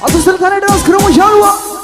Atenção, cara, nós queremos já o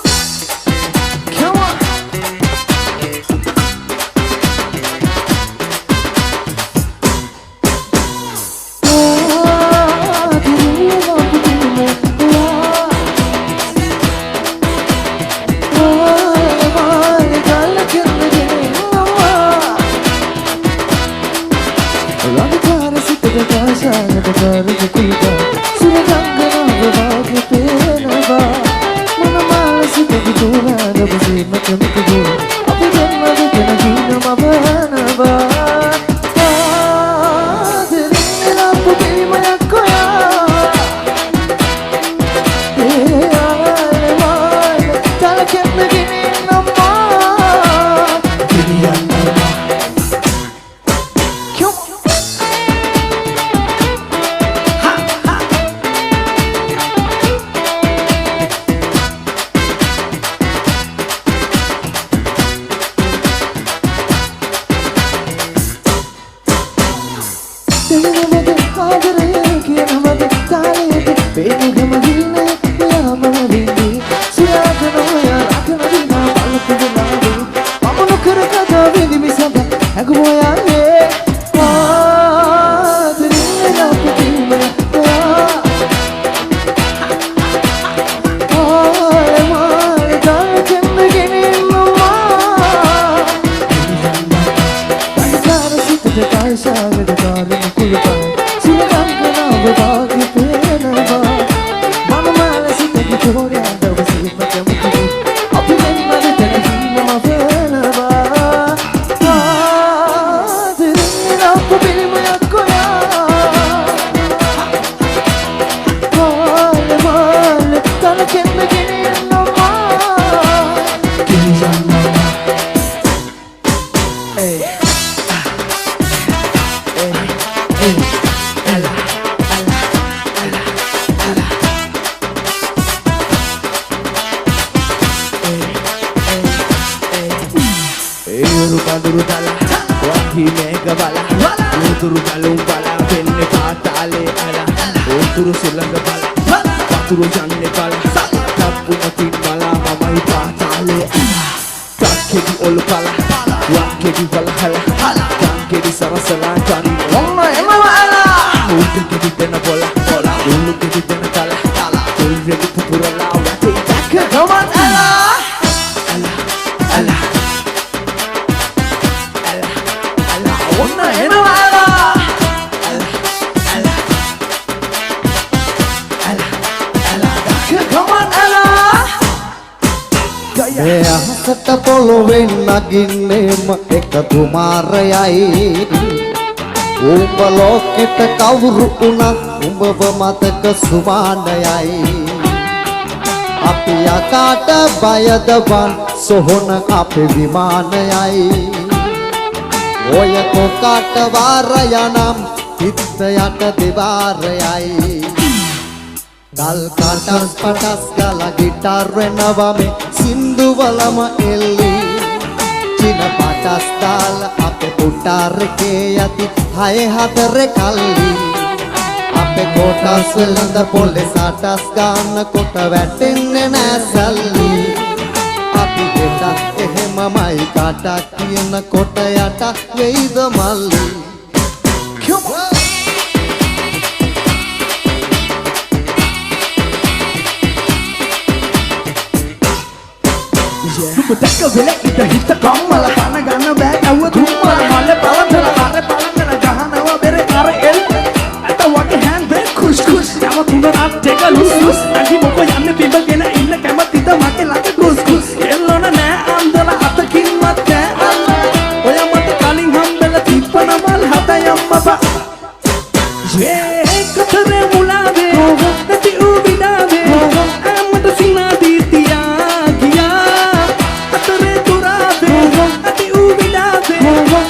Una enamada. Come on, Ella. ahasata polowen naginnema eka tumarayai umba loketa kawuru unat umba mataka sumanayai api akata bayadawan sohona ape vimanayai oya kokata warayanam hittayata devarayai Kal katas patas gala gitar renawame Sindu walama elli China patas dala ape putare ke yati Haye hadare kalli Ape kotas velanda pole satas gana kota වැටෙන්නේ නැසල්ලි Api deta ehemamai kata කියන kota yata වෙයිද මල්ලි Come on. Taka vela ita hita kammala kana ganna bag awwa thummala male palandala are palandala jahanawa bere are el ata wage hand be khush khush yama tunda nat teka lus lus agi moko yanne bibagena inna kamatida make lage gus gus ellona na andala atakin matte alla oya mata kalin hambela tippana mal hata yamma ba ye kathare mulave nati ubidave amata sina ditiya giya atare turave nati ubidave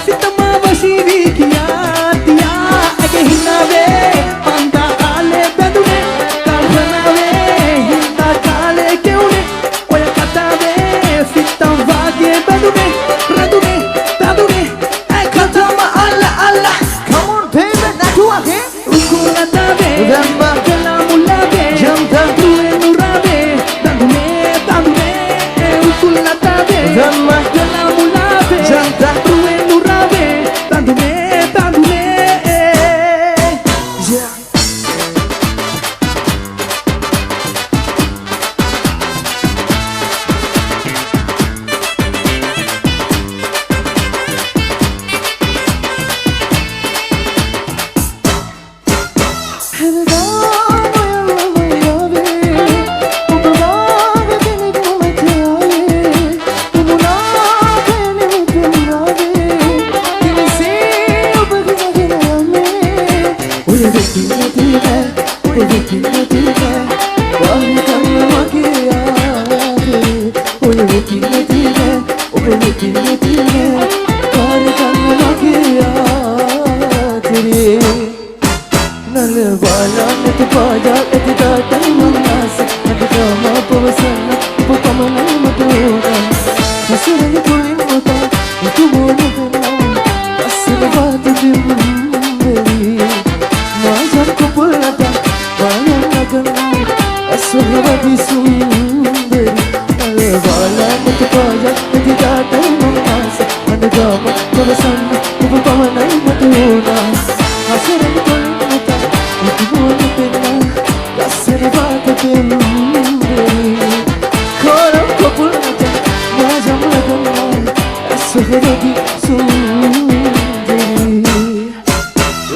sitama vasiri giya diya age hinave panda kale bedune kalhanave hinda kale keune oya katave sitam vage bedune radune tadune ay katama alla alla come on baby now you again Remember Kalamulave Janta Tuenurave Dandune Dandune Ukulatabe Remember Kalamulave Janta Tuenurave Dandune Dandune Yeah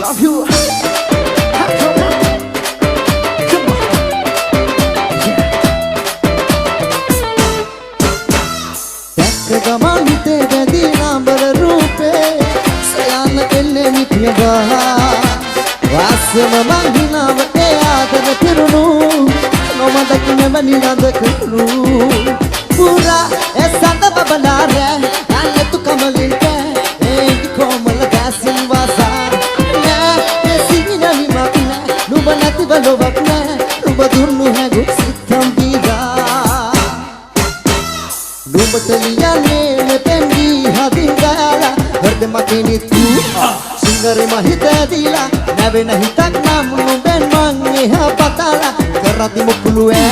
Love you. Come on. Come on. Dekka gaman te bedina bar roope sayan elle mithiya wasma mahina vate adar pirunu nomadak me banilad kunu pura esanda babalare alle tu kamalinte ek komal gasin wasa na esina ni makna nubanati balovakna nubadurnu hai gusitam diga nubataliane me pendi hadingala herde makini tu singare mahita dila nave nahi tak nam ben mangi ha patala karati mukuluwe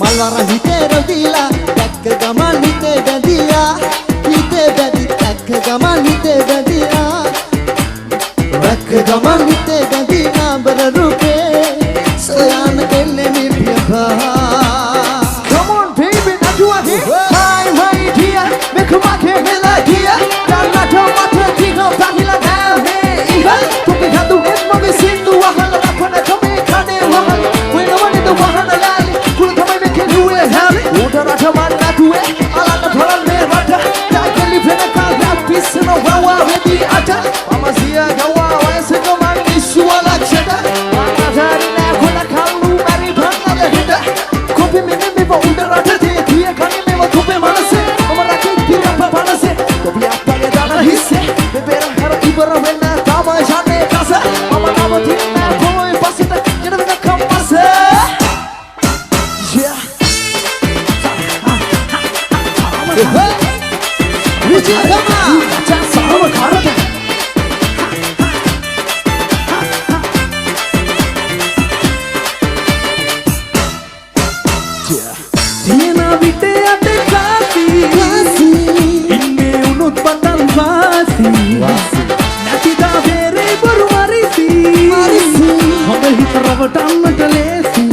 malwara hitero dila tak gaman hite bedia hite bedi tak gaman hite bedia tak gaman hite bedia bar rupe sayan kelle mi piya Come on, baby, now you are here. Hi, my dear, make a mark here, dear. Don't let your mother think of that. Ata Mama siya gawa Wesa gaman Iswa lakshata Mama zari na Kula kalu Mari bhanga hita Kopi mene mewa Udarata de Thiya kani mewa Thupe manase Mama rakhi Thiya pa manase Kopi appa ge dana hisse Bebera hara ibara Venna Tama shane kasa Mama nama thina Koi pasita Jena vina kamasa Yeah Richie, come on! Just sama karata. Dina vite ate kasi, inne unut patal vasi. Nati da vere baru marisi, hame hit ravatan matalesi.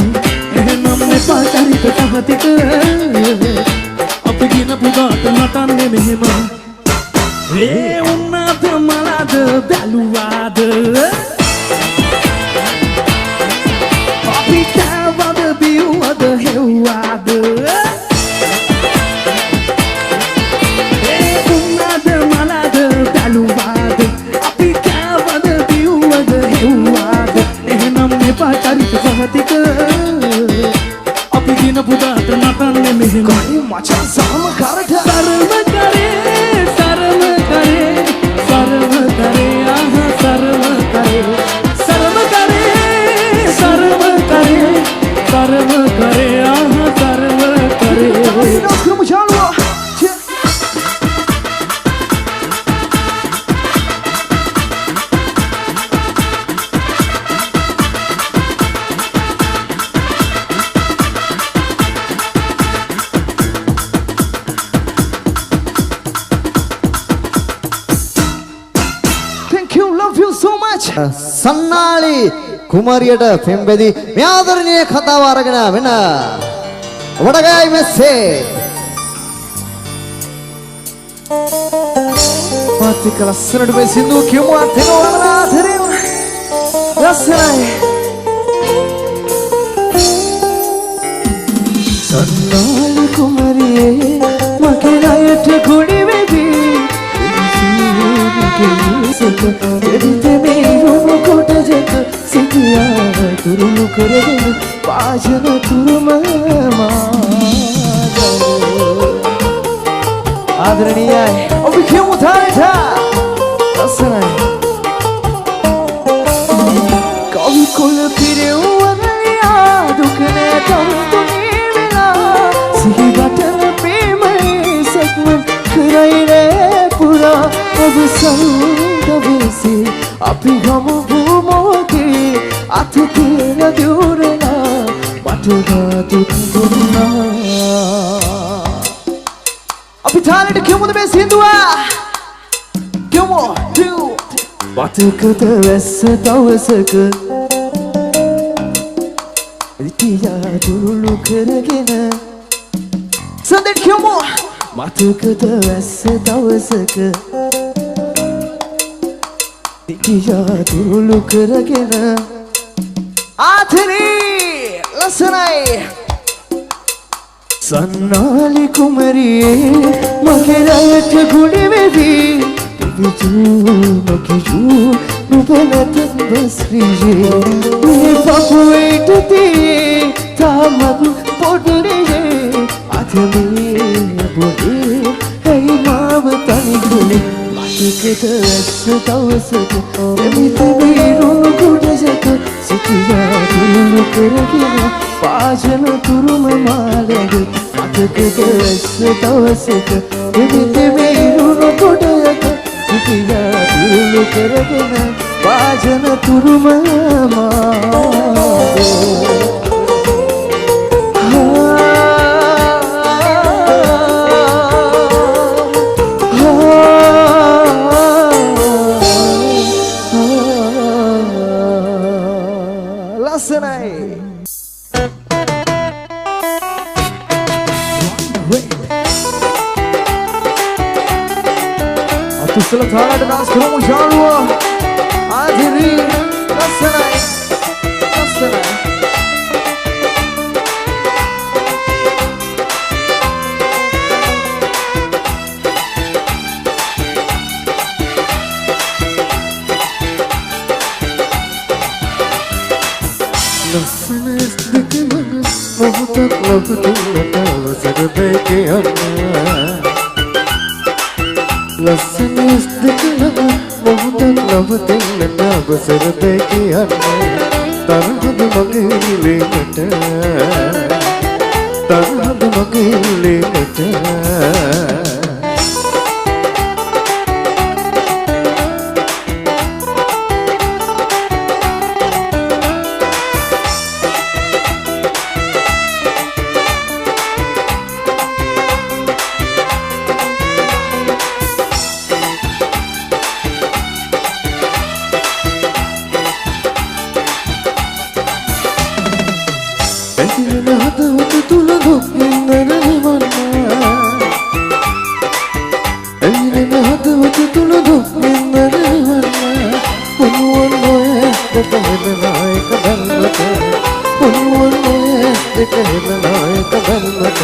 Ehnam ne paatari petahati ke. Apigina pugat natanne mehema. Hey, unnad malad baluwad. Apitavad biwad hewad. Hey, unnad malad baluwad. Apitavad biwad hewad. Ehnam ne paatari petahati ke. Apigina pugat natanne mehema. Kai macam sama karata. Sarva kare. Sarva kare, aha sarva kare, sarva kare, sarva kare, sarva kare, aha sarva kare. Nós como já lo. සන්නාලි කුමාරියට පෙම්බෙදි මේ ආදරණීය කතාව අරගෙන වෙන වඩගයි මෙස්සේ පාතික ලස්සනට මේ සින්දුව කියමු අතේනවා ආදරේ ලස්සනයි සන්නාලි කුමාරියේ මගේ රයට කුඩි වෙවි එදිතේ මේ රුණු කොට ජෙත සිටියා තුරුණු කරගෙන පාජන තුරුම ආදරණීයයි ඔබ කියමු තාරේට ලස්සනයි කවි කුල පිරෙව්වනයා දුක නැතම්තුනේ වෙලා සිහිවටන ප්‍රේමයේ සක්මන් කරයිනේ පුරා ඔබ සංගවේසි අපි ගමු භූමෝකේ අත තියෙන දුරලා මට දුන්නා අපි තාලෙට කියමුද මේ සින්දුව කියමු වතකට වැස්ස දවසක ඉතියා දුරුළු කරගෙන සඳෙන් කියමු මතකද වැස්ස දවසක ඉතියා දුරුළු කරගෙන ආතනේ ලස්සනයි සන්නාලි කුමරියේ මගේ රයට ගුඩි වෙවි පිවිජු මගිජු නුබනත බස්රියේ මේ පපුවේට තියේ තාමත් පොඩ්ඩේ අතමේ බොඩේ හේ මාව තනි කුලේ මතකද ඇස්ස දවසක එමිත බීරුණු කුඩසක සිටියා දුරුණු කරගෙන පාජන තුරුම මාලෙග මතකද ඇස්ස දවසක එමිත බීරුණු කුඩයක සිටියා දුරුණු කරගෙන පාජන තුරුම මාලෙග Tussala thalada dance කරමු ශාලුව ආදිරි ලස්සනයි ලස්සනයි නවතින්නට අවසර දෙයි කියන්න ලස්සන ඇස් දෙක ළඟ මොහොතක් නවතින්නට අවසර දෙයි කියන්න තරහද මගේ නිලීමට තරහද මගේ නිලීමට ඇතිවෙන හදවත තුල දුක් විඳින නිවන්න ඇතිවෙන හදවත තුල දුක් විඳින නිවන්න පුනුවන් ඔය දෙක හෙලනා එක බැල්මට පුනුවන් ඔය දෙක හෙලනා එක බැල්මට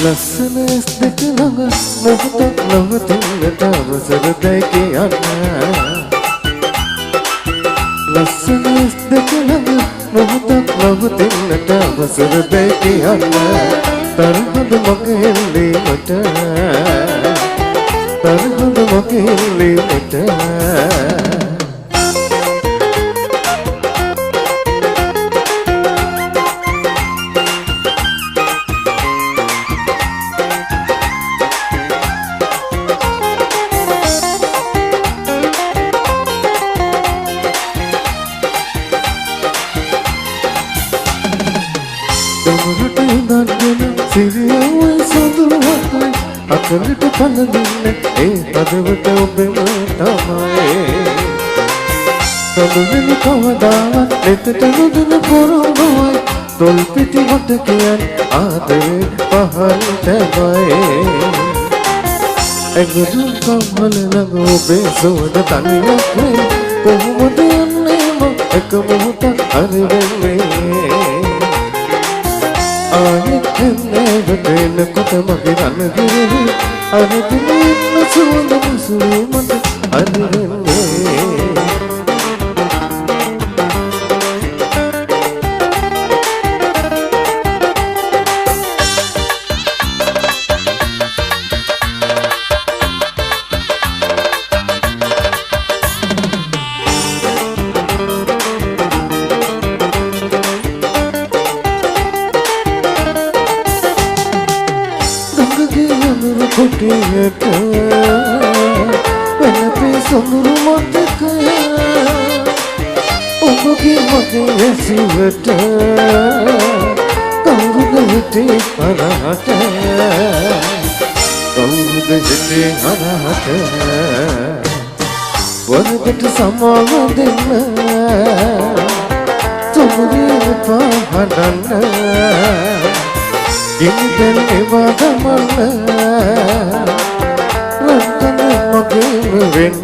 ලස්සන ඇස් දෙක ළඟ මොහොතක් නවතින්නට අවසර දෙයි කියන්න ලස්සන ඇස් දෙක ළඟ මොහොතක් නවතින්නට අවසර දෙයි කියන්න තරහද මගේ එල්ලීමට තරහද මගේ එල්ලීමට දමරට ඉඳන්ගෙන සිරියවයි සඳුවක්යි අකලට පලදින්න ඒ පදවට ඔබෙම තමයි සඳුවෙන කවදාවත් නෙතට නොදන පොරොබවයි තොල් පිටි හොට කියන් ආදරේ පහල් තැබයි ඇගුරු කම්හල ළඟ ඔබේ සුවඳ තනියක් වේ කොහොමද යන්නේ මම එක මොහොතක් අරවෙන්නේ ආයෙත් එන්නවටෙන කොට මගේ රණගිරි අරදින සුවඳ මුසුලේ මට අරවෙන්නේ කොටියට වෙනපේ සොඳුරු මතකය ඔබගේ මගේ ඇසිවට කවුරුද හිටේ අරහට කවුරුද හිටේ අරහට වරකට සමාව දෙන්න තුමුරිය පහදන්න ඉන්දෙන් එවා ගමන්න රටන මගේම වෙන්න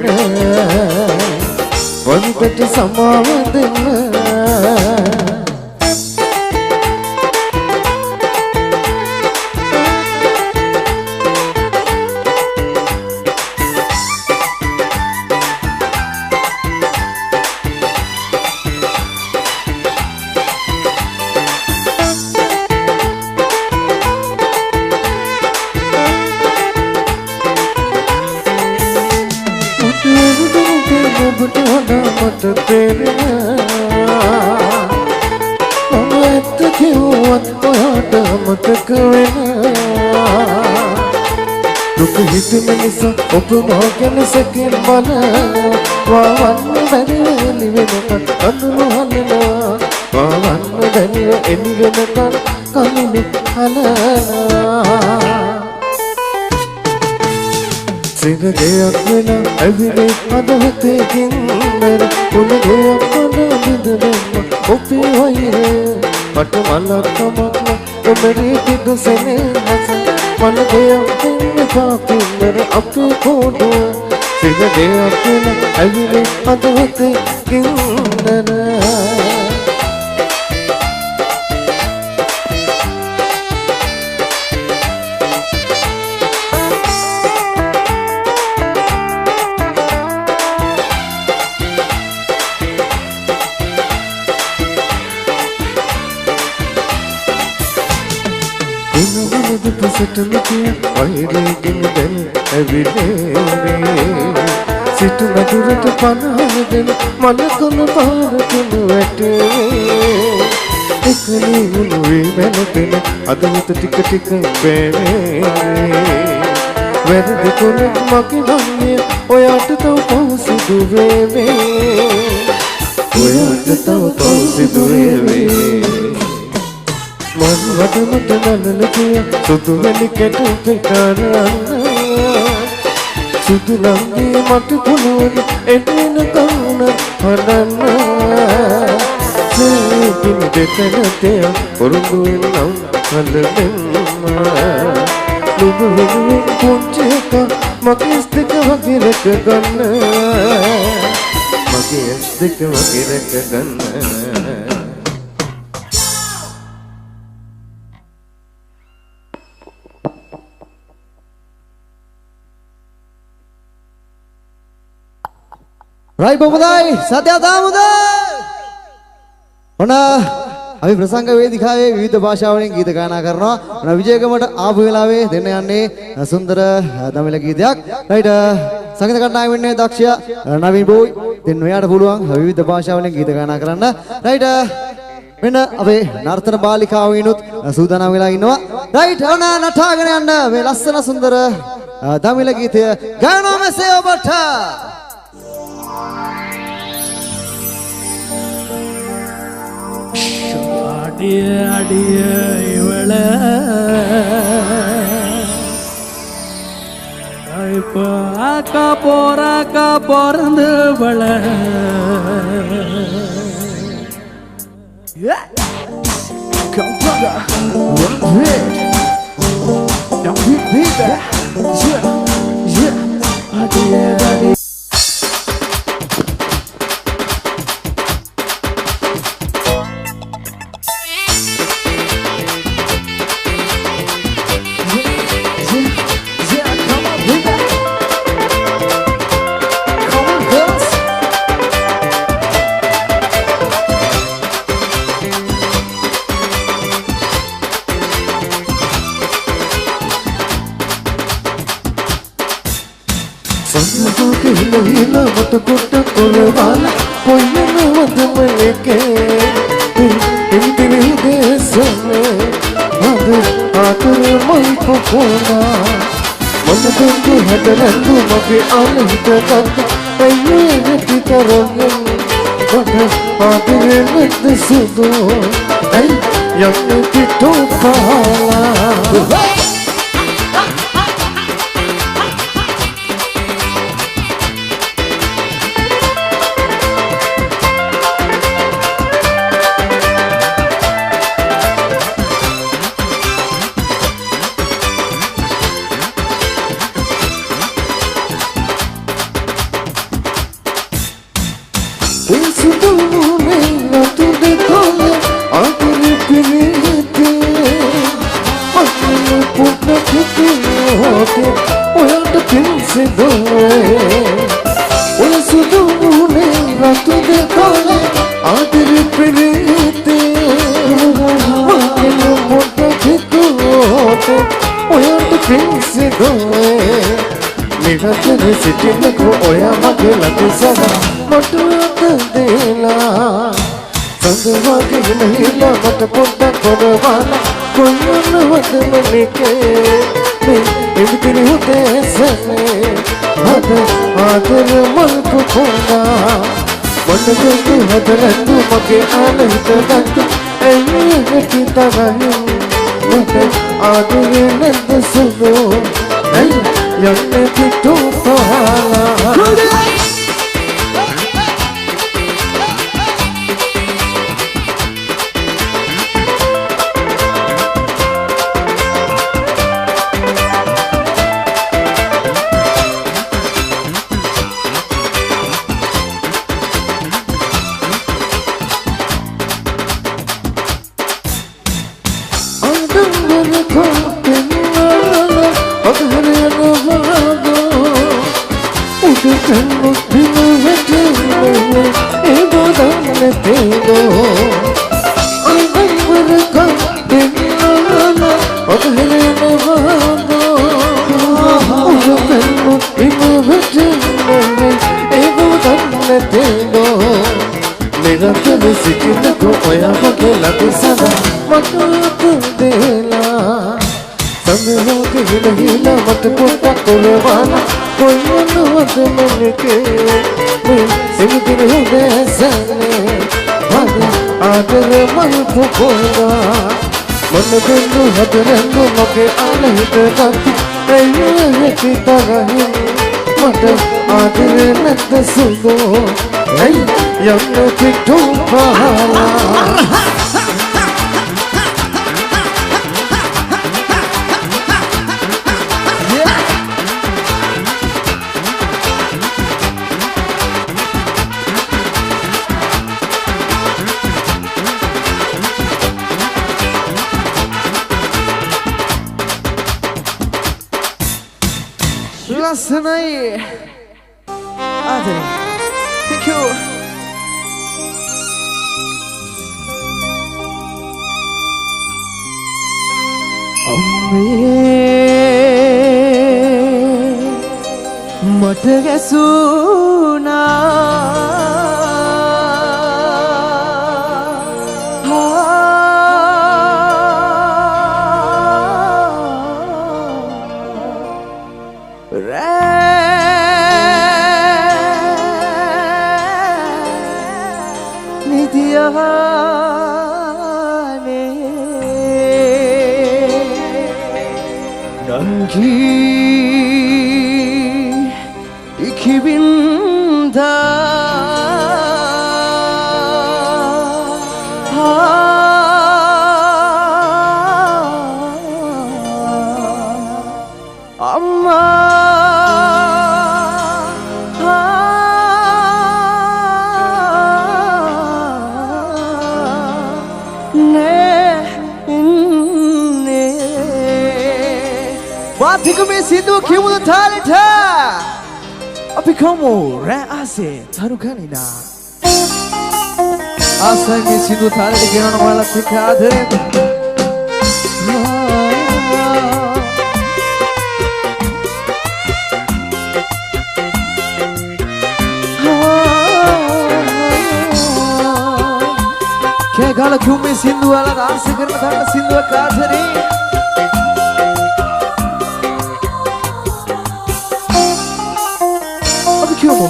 වන්දට සමාව දෙන්න ඔබට වඩා මට තේරෙනවා මම ඇත්ත කිව්වත් ඔයාට මතක වෙනවා දුක හිතෙන නිසා ඔබ මා ගැන සැකෙන් බලනවා වවන්න බැරිව එළි වෙනකන් අඳුරු හලනවා වවන්න බැරිව එළි වෙනකන් කලිනි හලනවා සිරගයක් වෙන ඇවිලේ හදවතේ කින්නර උණගයක් වඩා බිඳවෙන්න ඔපේ වයිරේ මට මලක් තමක්න ඔබරේ පිටුසෙනේ හස මලගයක් වෙන්න පාකින්නර අපේ කෝඩුව සිරගයක් වෙන ඇවිලේ හදවතේ කින්නර මනසටම කිය වෛරයෙන් දැන් ඇවිලේ සිට නදුරට පනහගෙන මලකොළ පාරටම වැටේ එකලී උනුවේ මැනපෙන අදවත ටික ටික බෑවේ වැරදි කොලෙක් මගේ වන්නේ ඔයාට තව පවසිදු වේවේ ඔයාට තව පවසිදු වේවේ මන් වටමට නලල කිය සුදු වැලි කැටු පෙකාරන්න සුදු ලංගේ මට පුළුවන් එන්න කවුන හදන්න සේකින් දෙතනතය පොරුදුවෙන් නම් කලදෙන්න නුඹ වෙනුවෙන් පුංචි එක මගේ ඇස් දෙක වගේ රැක ගන්න මගේ ඇස් දෙක වගේ රැක ගන්න Right Bobudai, Satya Damodar. Ona අපි ප්‍රසංග වේදිකාවේ විවිධ භාෂාවලින් ගීත ගායනා කරනවා. ඔන්න විජයගමට ආපු වෙලාවේ දෙන්න යන්නේ සුන්දර දමිළ ගීතයක්. රයිට් සංගීත කණ්ඩායම වෙන්නේ දක්ෂයා නවීන් බෝයි. දෙන්න ඔයාට පුළුවන් විවිධ භාෂාවලින් ගීත ගායනා කරන්න. රයිට් මෙන්න අපේ නර්තන බාලිකාවිනුත් සූදානම් වෙලා ඉන්නවා. රයිට් ඔන්න නටාගෙන යන්න මේ ලස්සන සුන්දර දමිළ ගීතය ගායනා මෙසේ ඔබට அடிய இவள இப்போ அக்கா பிறந்து வள මට කොට කොළවල කොයින වදම එකේ ඉන්දිරි දේශනේ අද ආතර මයි පොපෝනා මම දුන්දු හැදරන්දු මගේ අනිත කත් අයියේ නැති තරගෙන් මට ආතරේ නැද්ද සුදු ඇයි යන්නේ පිටෝ පාලා සිටින්නකෝ ඔයා මගේ ළඟ සදා මට අත දෙලා සඳවාගේ නැහිලා මට පොඩ්ඩක් කොරවලා කොන්නවද මනිකේ මේ එවිටිනි උදේසනේ අද ආදර මල් පුපුනා මට දුක හදරන්දු මගේ ආනිත ගත්ත එන්නේ නැති තරහින් මට ආදරේ නැද්ද සුදු යන්නේ පිටෝ පාලා ඔතහෙන වහදෝ ඔහොතෙන්නු ඉමවටන්නේ ඒබුදන්නතේනෝ නිරතව සිටිනකෝ ඔයාගේ ලකුසද මට දෙලා සමහරක හිලහිලා මට පොට්ටක් කොලවන කොයිනවද මනකේ මේ සිමිතින හදසනේ මද ආදර මල් පොකොලා මන දෙන්නු හදරන්නු මගේ ආලහිත ගත්ත ඇයිලෙති තරහින් මට ආදර නැත්ද සුදෝ ඇයි යන්න පිටු පහලා Tonight, Ade, thank you. Mata gasuna, ikibinda amma Batik me sidu kimu thalita Api kamu ran ase tarukanina Asa me sidu thalita gena wala tikadre Ke gala kimu me sindu wala dance karna thana sindu kadre Como?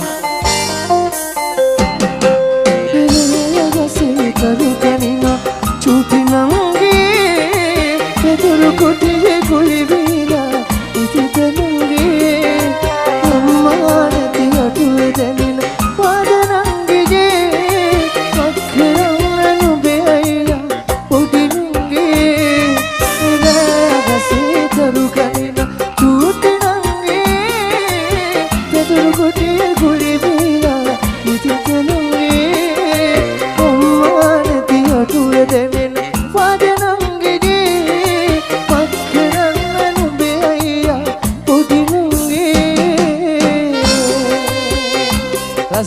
Tarukanina chutinangi Peduru kotiye kulivina Ititanangi Ammanati atudanina Wadanangi Makkaranu beaya Udinangi Ragasi tarukanina chutinangi Peduru kotiye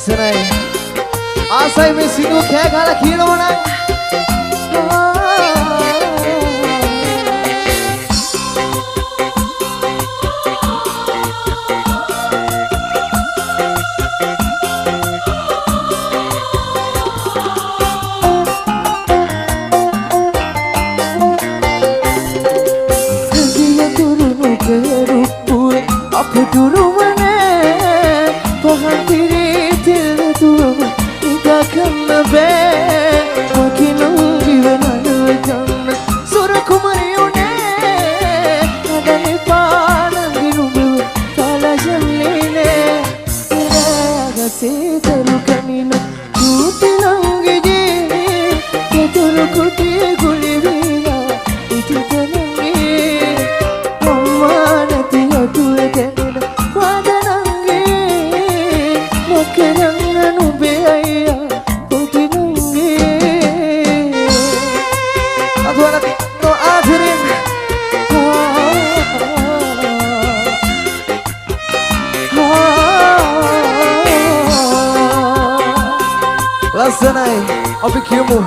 Senai, asai me sidu kaya gala kilo mana? Dia turun ke rupu, apa turun mana? Pahandiri Kanna be wakinangi venalukana surakumariyune adani paananginu tala jalline ragase tarukanina tutinangi je keturukuti gulivina ititanangi ammanati atudanina wadanangi makkaranganu beaya Lasanai, opi kiumu.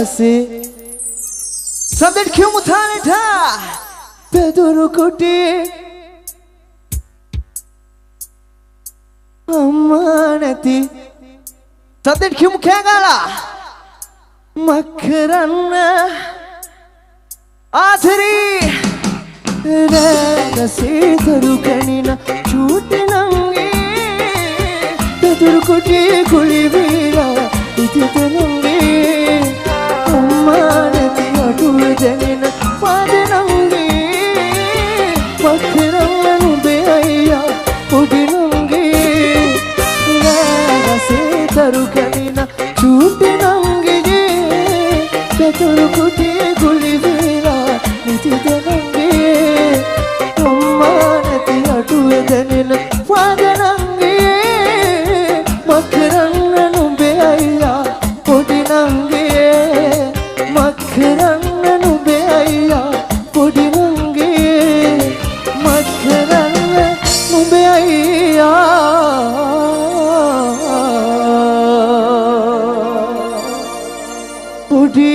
රසේ සඳෙන් කියමු තාලෙට පෙදුරු කුටි අම්මා නැති සඳෙන් කියමු කෑගාලා මක්කරන්න ආසරි රසේ දරු කනින චූටි නංගේ පෙදුරු කුටි කුලි වීලා ඉතිත නංගේ අම්මා නැති අටුව දැනෙන පාද නංගේ මක්කරන්න නුඹේ අයියා පොඩි නංගේ රසේ දරු කනින චූටි නංගේ පෙදුරු කුටි කුලි වීලා ඉතිත නංගේ අම්මා නැති අටුව දැනෙන පාද නංගේ මක්කරන්න නුඹේ අයියා පොඩි නංගේ මක්කරන්න නුඹේ අයියා පොඩි නංගේ මක්කරන්න නුඹේ අයියා පොඩි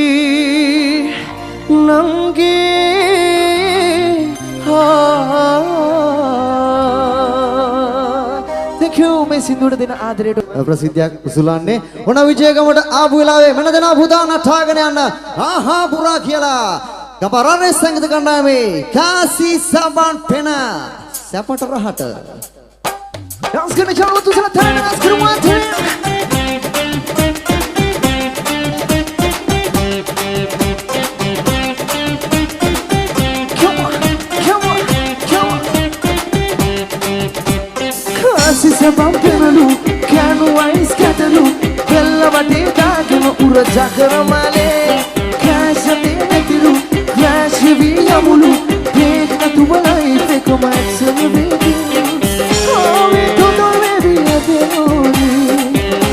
නංගේ මේ සින්දුවට දෙන ආදරයට ප්‍රසිද්ධියක් උසුලන්නේ ඔන විජයගමට ආපු වෙලාවේ මෙන්න දෙනා පුතා නටාගෙන යන්න ආහා පුරා කියලා ගබරරේ සංගීත කණ්ඩායමේ කාසි සබන් පෙන සැපට රහට ඩාන්ස් කරන චානල් තුසලා තරණ ඩාන්ස් කරමු Sabam penalu, canu ice catalu, bella batida que no ura jagara male, cash ate netilu, cash via mulu, pek na tu balai pe como excel baby, oh me todo baby ate nori,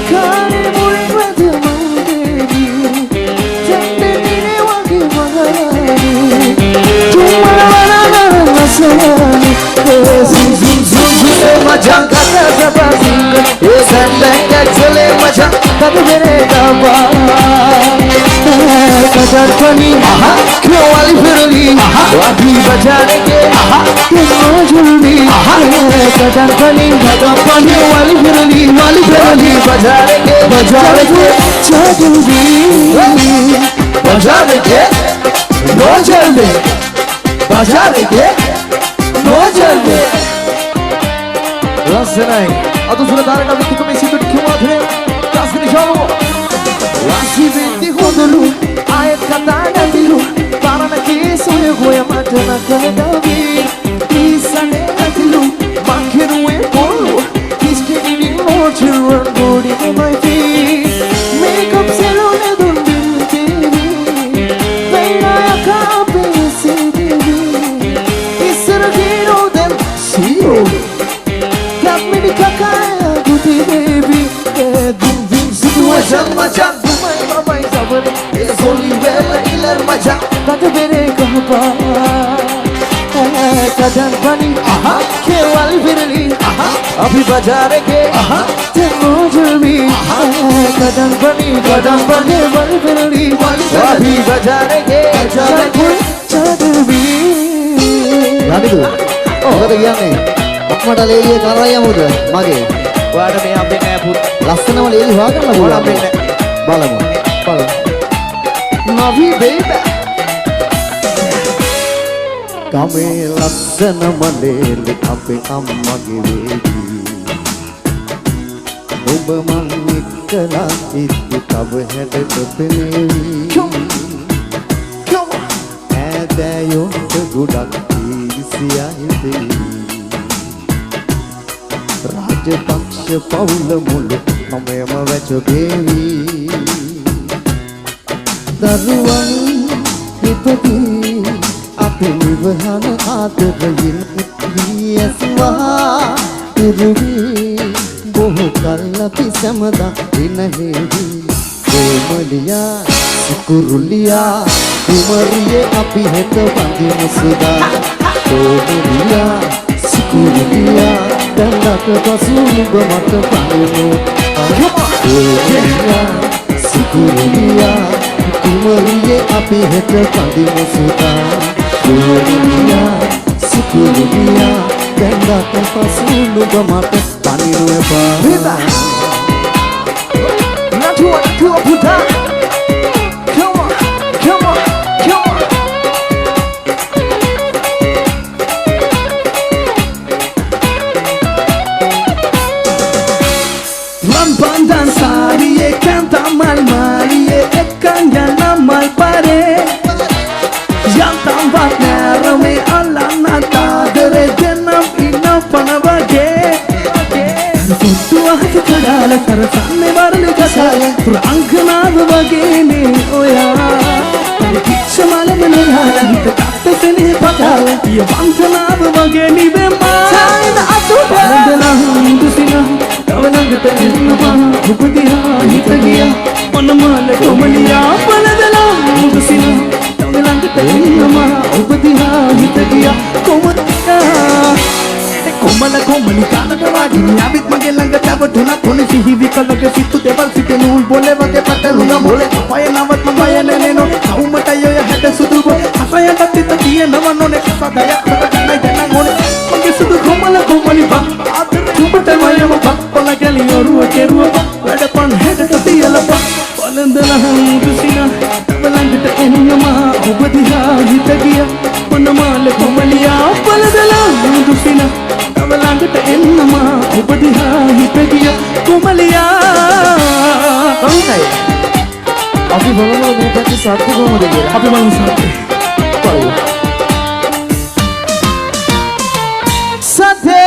kare mule kwate baby, jante nine wagi magarani, tumara bana nasani, zoom zoom zoom zoom majan kata sabazing, sandang axle majan kata mere gaba, kadar pani, kyo wali firli, wadi bajane ke, kyo julli, kadar pani, kadar pani wali firli bajane ke, bajane ke, no jalde, bajane ke, no jalde. Lasanai, adu suradara na bitu kami situ dikhwade, kasni jalo. Lasi binti khodalu, ayat kata nadilu, parana ki soye goya matana kadavi. Isane nadilu, bankiru e polu, kiske ni mochurun body on my feet. Makeup salon e dundin tevi, veina akape se devi. Isra giro dem siyo. Mini kakaya guti baby, dum dum situation macha, dumai mamai sabare, soli vela ilar macha, kata bere kahpa, kadan pani, ke wali firli, abhi bajare ke, temo julbi, kadan pani wali firli, abhi bajare ke, chadbi. Yani tu, oh kata gini. මට ලේලිය කරලා යමුද මගේ ඔයාට මේ හම්බෙන්නේ නැහැ පුත් ලස්සනම ලේලි හොයාගන්න පුළුවන් හම්බෙන්නේ බලමු නවි බේබි ගමේ ලස්සනම ලේලි අපේ අම්මගේ වේවි ඔබ මන් එක්කලා ඉද්දි තව හැඩට පෙනේවි ඈදයොත් ගොඩක් ඉරිසියයි දෙවි Rajapaksh Paula Mulu Namema Vachogevi Daruwan Hipati Api Nivahana Adarayin Yaswa Iruvi Bohu Kalla Pisamada Inahevi Komaliya Kuruliya Kumariye Api Heta Bandi Musuda Komaliya Kuruliya Dalak pasulu mata panu, Kuruliya, Sikuruliya, හෙට පඳින සුදා දුවනියා සිකුරුනියා දැන්ගත පසු නුඹ මට පනිනු එපා Natua puta Come on, come on, come on Rampandan sariye kanta mal mariye ekkan mal pare Yantam bat nerame alla natadre denam inna panavage Futua kadala karasanne varli kasaya Rankanav vagene oya Kichmala menala hita katte sene patala Ye vankanav vagene bema Chayna atu paradala hindusina Tavanagata innama upadiya hitagiya Manamala komaliya paradala hindusina Tavanagata innama upadiya hitagiya komaliya Komala komali kana wagi abit mage langa tavatuna thone sihi vikalage sittu deval site nool bole wage pataluna mole paya navat maya nene no kaumata yoya hada sudu bo asaya tatta tiye navanone kasadaya khadana jana mole mage sudu komala komali ba chumata maya ba pala gali oruwa keruwa wada pan heda tiyala ba palandala hangusina tavalangita ennama ubadiha hitagiya manamale komaliya paladala hangusina Tavalangata ennama ubadiha hitagiya komaliya හොඳයි අපි බලමු මේ පැත්තේ සත්‍ය කොහොමද කියලා අපි බලමු සත්‍ය බලමු සත්‍ය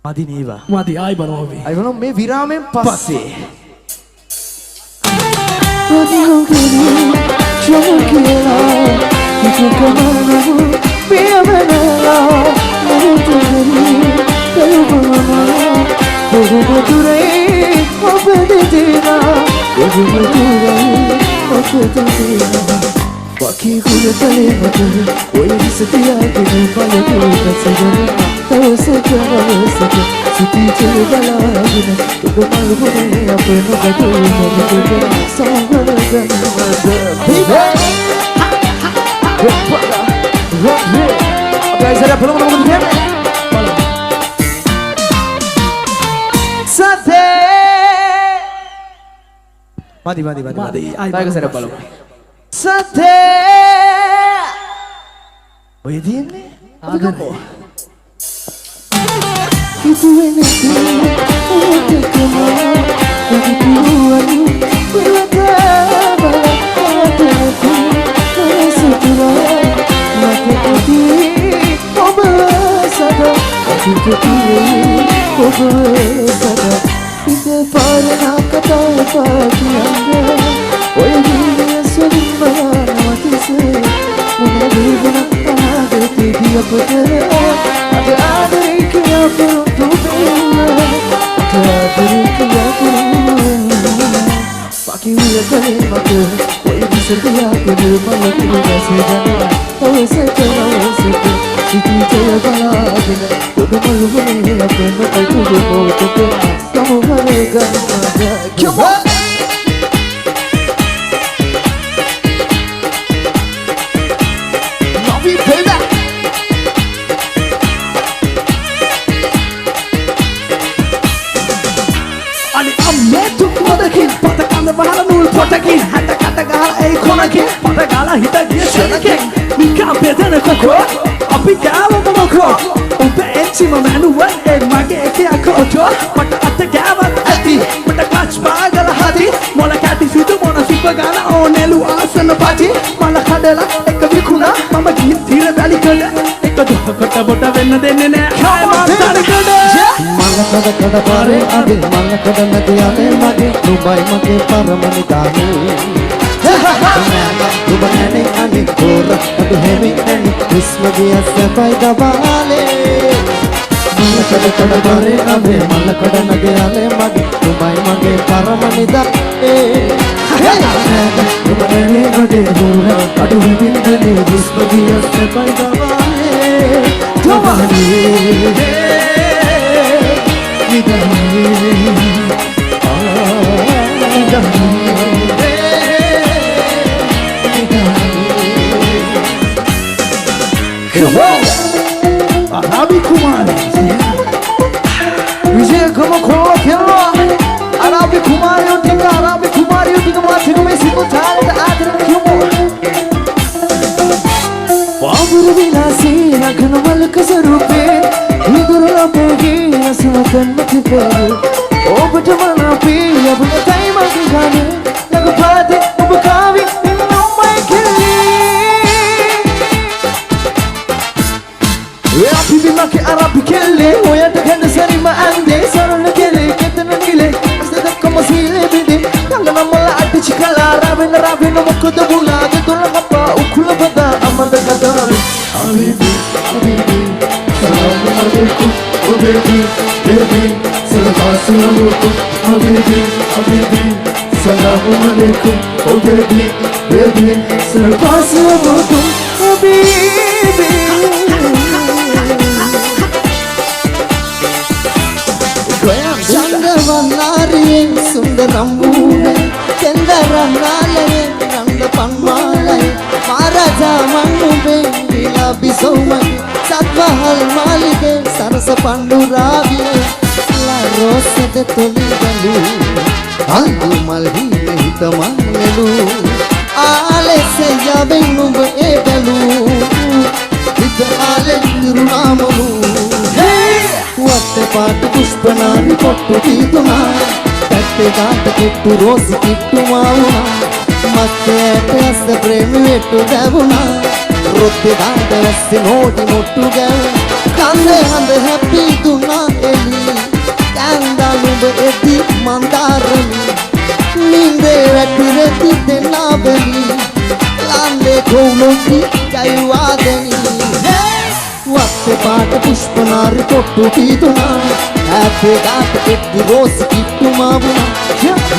මදි නේවා මදි ආයි බලමු අපි අය බලමු මේ විරාමයෙන් පස්සේ Waki gula tale mata, oye setiya kene pala gula sagana, tau sagana, siti chale bala guna, tudo malu bune apno gadu malu sagana gana mata. අපි ඉස්සරහ බලමු මොකද කියන්නේ සත්‍ය මදි ආයෙ ඉස්සරහ බලමු සත්‍ය ඔය දින්නේ ආගමෝ අපි ගාවම මොකෝ ඔබ එච්චිම මනුවන් ඒ මගේ එකියා කෝටෝ මට අත ගාවත් ඇති මට කච් පාගල හදි මොල කැටි සිදු මොන සිප ගාන ඕනෙලු ආසන පටි මල කඩලා එක විකුණා මම ගිහින් තීර වැලිකඩ එක දුහකට බොට වෙන්න දෙන්නේ නෑ මාතරිකඩ මල කඩ පාරේ අගේ මල කඩ නැති යන්නේ මගේ නුඹයි මගේ පරමනි දානේ Tuba nene ane kora Adu hemi ane Ismagi asafai dabale Mala kada bare ave Mala kada nage ale mage Tumai mage paramani da Tuba nene ane kora Adu hemi ane Ismagi asafai dabale Dabale Idale Idale विजय como खोलो खेलो अराबी कुमारियों टिका माथिनो में सिको थारे आदर क्यों वाबुर विलासी नखन मलक स्वरूपे हिदुरला Peggy असमतन मथिपे ओ बटमना पे अब time आगे गाने लग पाते अब कावी नो मैं खेली वे आप भी माके अराबी खेले हो या तकन सरी मा अंदे सरल खेले कितन गिले असदा como si le bide tangana mala atti chikala rabin mokko bula de tola kappa ukula bada amanda kada habibi salam alaikum oh baby salam alaikum habibi salam alaikum oh baby salam alaikum habibi चंद्रवनारिये सुंदरम्बूने चंद्रनालये नंद पन्मालये महाराजा मन्नुबे लीला बिसोमये सत्वहल मालिके सरस पंडुराविये ला रोसदे तोलिगलु आलु मल्हिने हितमालेलु आलेसे याबेनुब एबलु हित आले तिरुनामलु वट्टे पाट पुष्पनारी पट्टु तीतुना तट्टे गाट किट्टु Rossi किट्टु मावुना मत्ते ऐसे प्रेम वेट्टु देवुना रोत्ते गाट वस्ते naughty मोट्टु gave कंदे हंदे happy दुना एली कैंदा लुब एदी मंदारनी नींदे वट्टुरे तीते नाबली लांदे कोलोटी कैवादनी वट्टे पाट पुष्पनारी पट्टु तीतुना ऐसे गाट किट्टु रोसी किट्टु मावुना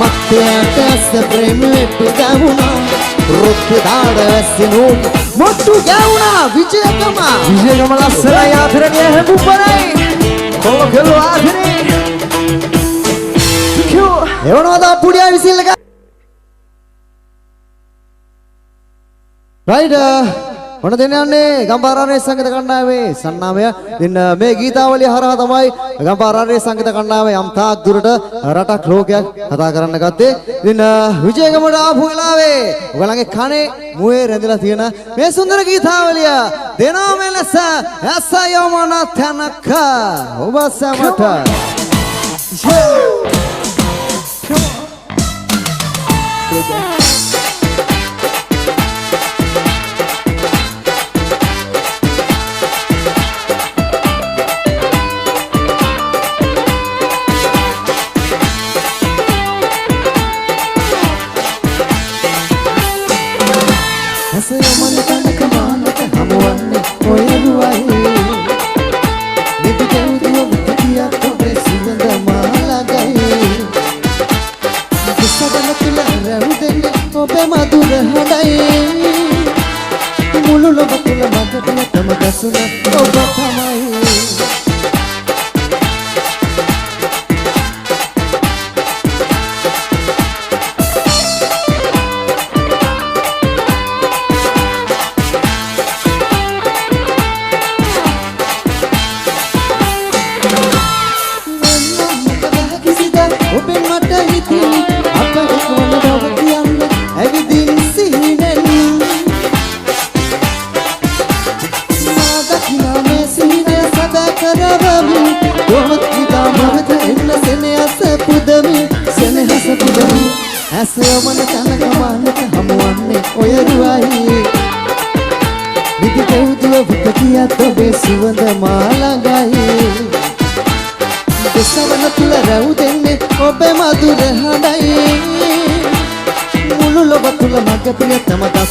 मत्ते ऐसे प्रेम वेट्टु देवुना रोत्ते दाड़ वैसे नोटी मोट्टु गैवुना विजयगम लस्सना यात्रा है बुपराई खोलो खेलो आखिरी क्यों एवनोदा पुड़िया विसिलगा राइट මොන දෙන්නේ ගම්පාරාරේ සංගීත කණ්ඩායමේ සන්නාමය ඉන්න මේ ගීතාවලිය හරහා තමයි ගම්පාරාරේ සංගීත කණ්ඩායම යම් තාක් දුරට රටක් ලෝකයක් කතා කරන්න ගත්තේ. ඉතින් විජයගමට ආපු වෙලාවේ ඔයගලගේ කනේ මුවේ රැඳිලා තියෙන මේ සුන්දර ගීතාවලිය දෙනවා මෙලෙස ඇසයමන තැනක ඔබ සැමට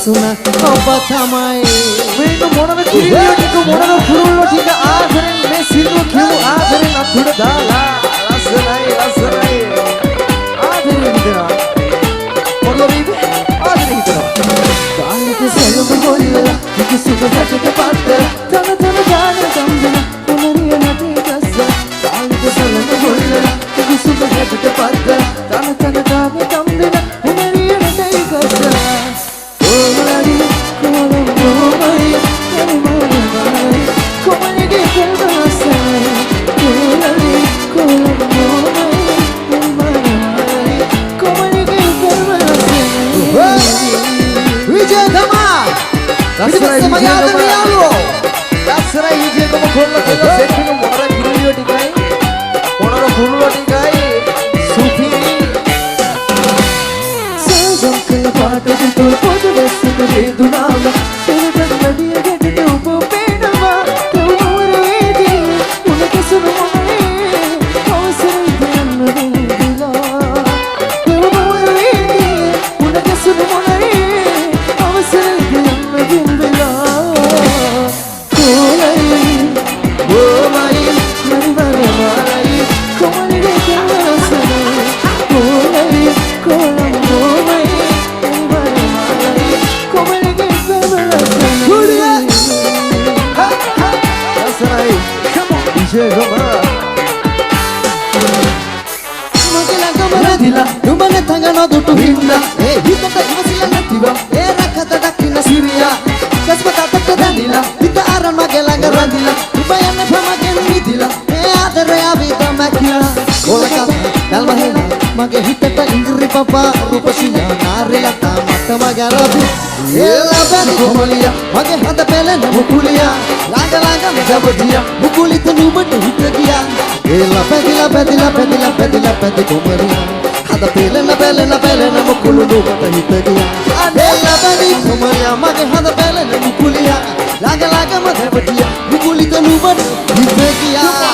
सुना ओबा थमाई वेनु मोनन किरियो टिको मोनन फुरुलो टिका आखरे में सिरु क्यों आखरे न थुड़ दाला लसनाई आखरे इधर मोनो बेबी आखरे इधर गाने के सेलो बोलला कि सुबह जाके के बात तन गाने दमना उनरिया नटी कस गाने के सेलो बोलला कि सुबह जाके के बात तन गाने दमना उनरिया नटी कस Como ninguém quer você මගේ ළඟම රැඳිලා නුඹ නැතගෙන දුටු හින්දා ඒ හිතට ඉවසිල්ල නැතිව ඒ රකත දකින්න සිරියා සස්පතට දැනිලා හිත අර මගේ ළඟ රැඳිලා නුඹ යන්නේ ප්‍රමගෙන් මිදිලා ඒ ආදරය විතම කියලා කොලක දල්මහෙන මගේ හිතට ඉංග්‍රි පපා රූපසිනා නාරලතා මතම ගලපු ඒ ලබන කොමලියා මගේ හද පෙළෙන මුකුලියා ළඟ ළඟ මෙදවදියා මුකුලිත නුඹට හිත ගියා ඒ ලපැදිලා පැදිලා පැදිලා පැදිලා පැදි කොමලියා හද පෙළෙන මුකුළු නුඹට හිත ගියා ඒ ලබන කොමලියා මගේ හද පෙළෙන මුකුලියා ළඟ ළඟ මෙදවදියා මුකුලිත නුඹට හිත ගියා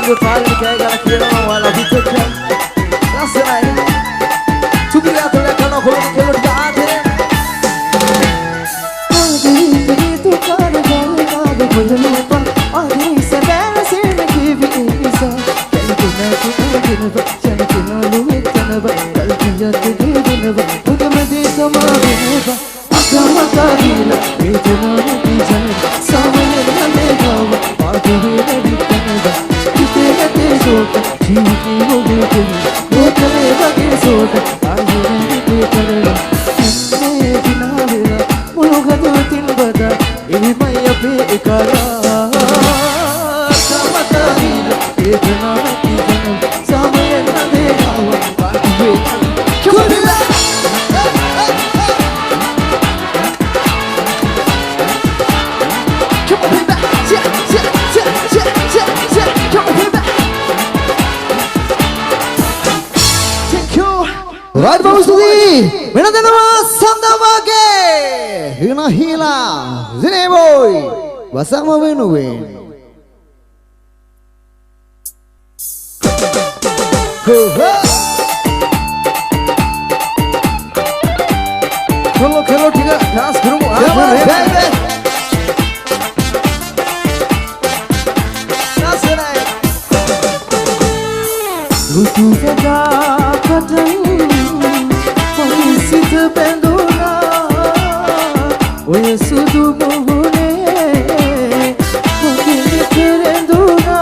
රාජ්‍ය පාලන කෑ ගාලා කියනවා ඔයාලා හිතට ලස්සනයි සුපිරියා තොල කරන කොළොට කෙලොට දාතේ ආදී තු කාර ගාල කාද කොළලපා ආදී සබෑන සේන කීවි ඉසා කල්පනා තුනව චනතුනලු එතනව කල්පියත් දෙදනව උගමදී සමාවෙනව අකමකාරීලා වේදනාව පිසන සමයෙන් නමේගව ආදුවේ නදිතනව හිතේ ඇතේ සෝක ජීවිතේ ඔබේ මොකලේ වගේ සෝක ආයෙත් කරලා ඉන්නේ දිනාවෙලා මොනගද තින්බද එහිමයි අපේ එකලා අකමකාරීලා වේදනාව පිසන සමයෙන් නමේගව ආදුවේ කුබිලා Right, Bostudi! Menadanawa Sandawage! Hina Hila! Zineboy! Wasama Venuwen! Hello, tiga, das grupo. Baby! Lutu veda patan Polisita benduna Oye sudu muhune Mungkin kerenduna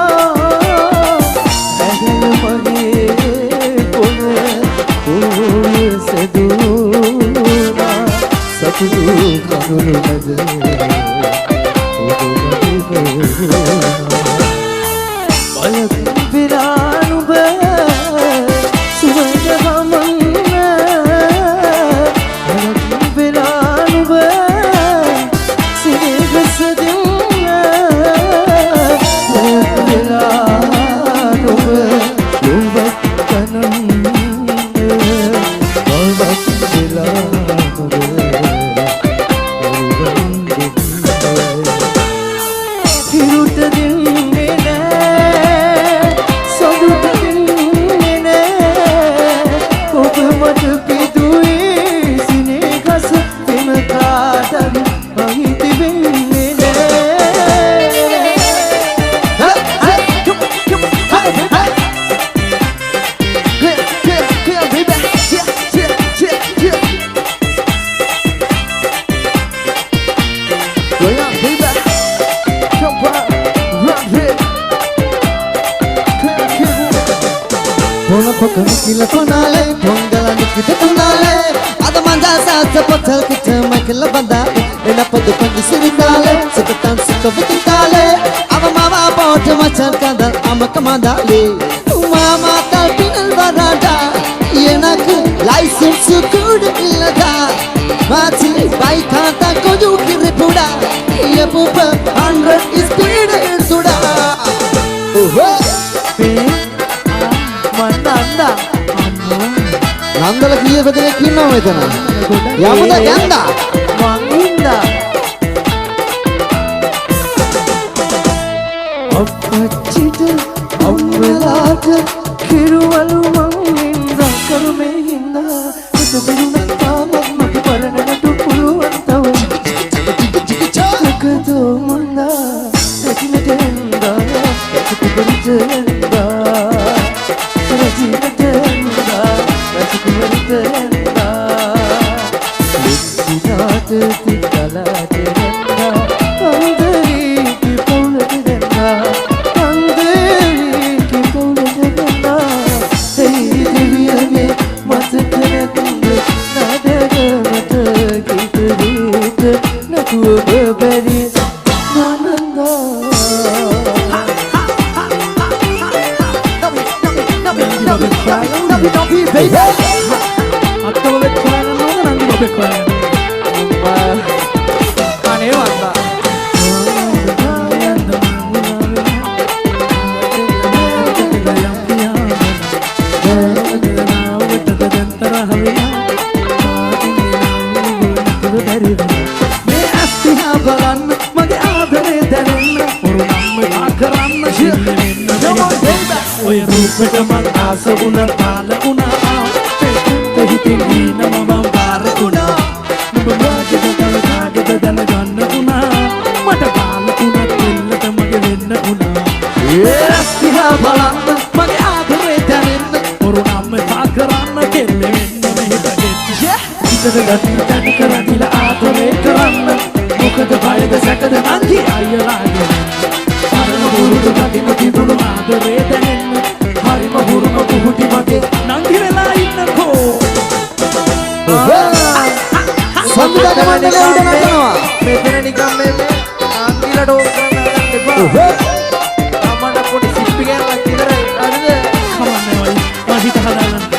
Adel mani kone Oye seduna Satu kanul made Bayak biranu be Kila konale, pongala nikita konale. Ada manja sa potal kita makla banda. Ena podo pandi siritale, sepetan sekavitale. Ama mama bot machan kada, ama kamandale. Mama talpinal barada, yenak license kudu illada. Mati bike khata koju kiripuda. Ye pupa 100 speed suda. Mananda. Nandala kiye bedenek innawa metana yamuda yanda manginda appachita ammalata kiruvalu manginda karume hinda itubiruna tamat maki paranatu puluwantawa jagado munda ekinetenda ekikubaritenda rajinatenda rajikubaritenda lusinate tikalaatenda andariki paulatenda andariki paulatenda hey deviyane matkanende nadagamata kitadite nakuwabari nananda baby akka bobek කරන්න ඕන නම් බබෙක් කරන්න අනේ වන්දා මේ අස්තිහා බලන්න මගේ ආදරේ දැනෙන්න උරුමම් කරන්න ඉස්සට මං ආස වුණා කාල වුණා තෙහිතින් හීනම මං බාර වුණා නුඹ මාගෙද දැනගන්න වුණා මට බාල වුණා දෙල්ලට මගේ වෙන්න වුණා දිහා බලන්න මගේ ආදරේ දැනෙන්න මොරුනම් එපා කරන්න කෙල්ලෙ වෙන්න මෙහෙට හිතට ගතින් දැන කරදිලා ආදරේ කරන්න මොකද බයද සැකද නංගි අයියලාගේ අරම බුරුදු ගතිම තිබුණු ආදරේ දැනෙන්න හරිම හුරුම පුහුටි මගේ නංගි වෙලා ඉන්නකෝ සංවිධානය මණ්ඩලය උඩ නටනවා මෙතන නිකන් මේ නංගිලා ඩෝක් කරන්න එපා අමන පොඩි සිප්පි ගෑනක් විතරයි හරිද කමන්නේ වයි මම හිත හදාගන්න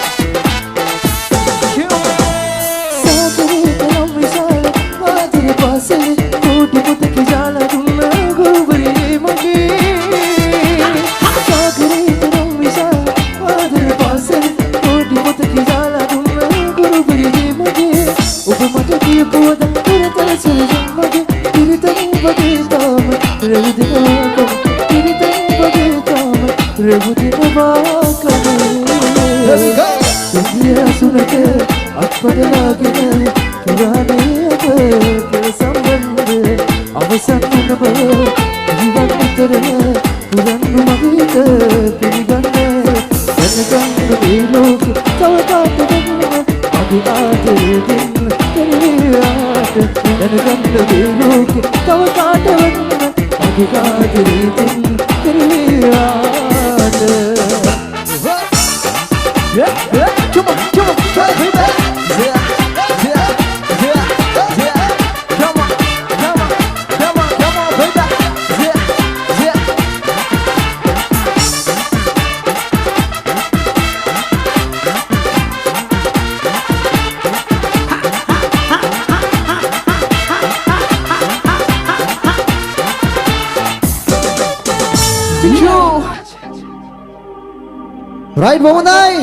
රයිට් බොහොමයි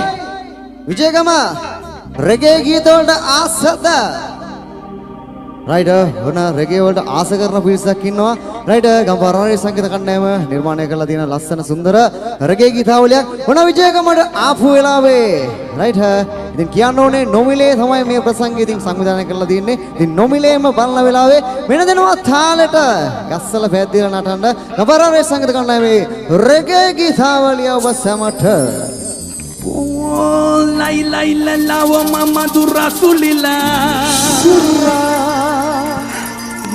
විජේගම රෙගේ ගීත වලට ආසද රයිට් ඔන්න රෙගේ වලට ආස කරන පිරිසක් ඉන්නවා රයිට් ගම්පරාරේ සංගීත කණ්ඩායම නිර්මාණය කරලා තියෙන ලස්සන සුන්දර රෙගේ ගීතාවලියක් ඔන්න විජේගමට ආපු වෙලාවේ රයිට් ඉතින් කියන්න ඕනේ නොමිලේ තමයි මේ ප්‍රසංගය ඉතින් සංවිධානය කරලා තියෙන්නේ ඉතින් නොමිලේම බලන වෙලාවේ වෙන දෙනවා තාලෙට ගස්සල පැද්දලා නටන්න ගම්පරාරේ සංගීත කණ්ඩායමේ රෙගේ ගීතාවලිය ඔබ සැමට Oh, la la la wa Muhammadu Rasulillah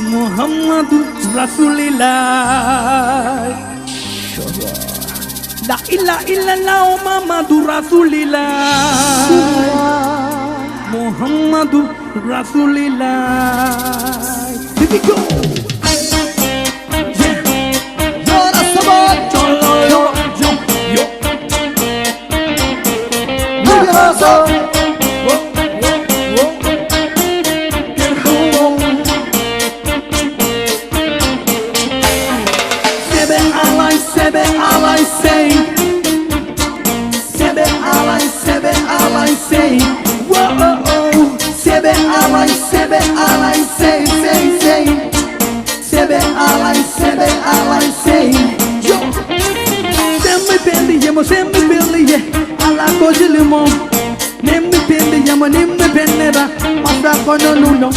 Muhammadu Rasulillah La ilaha illallah Muhammadu Rasulillah Muhammadu Rasulillah Here we go Sempre beli, ala coisa limão. Nem me pende, yama nem me penera. Manda quando não.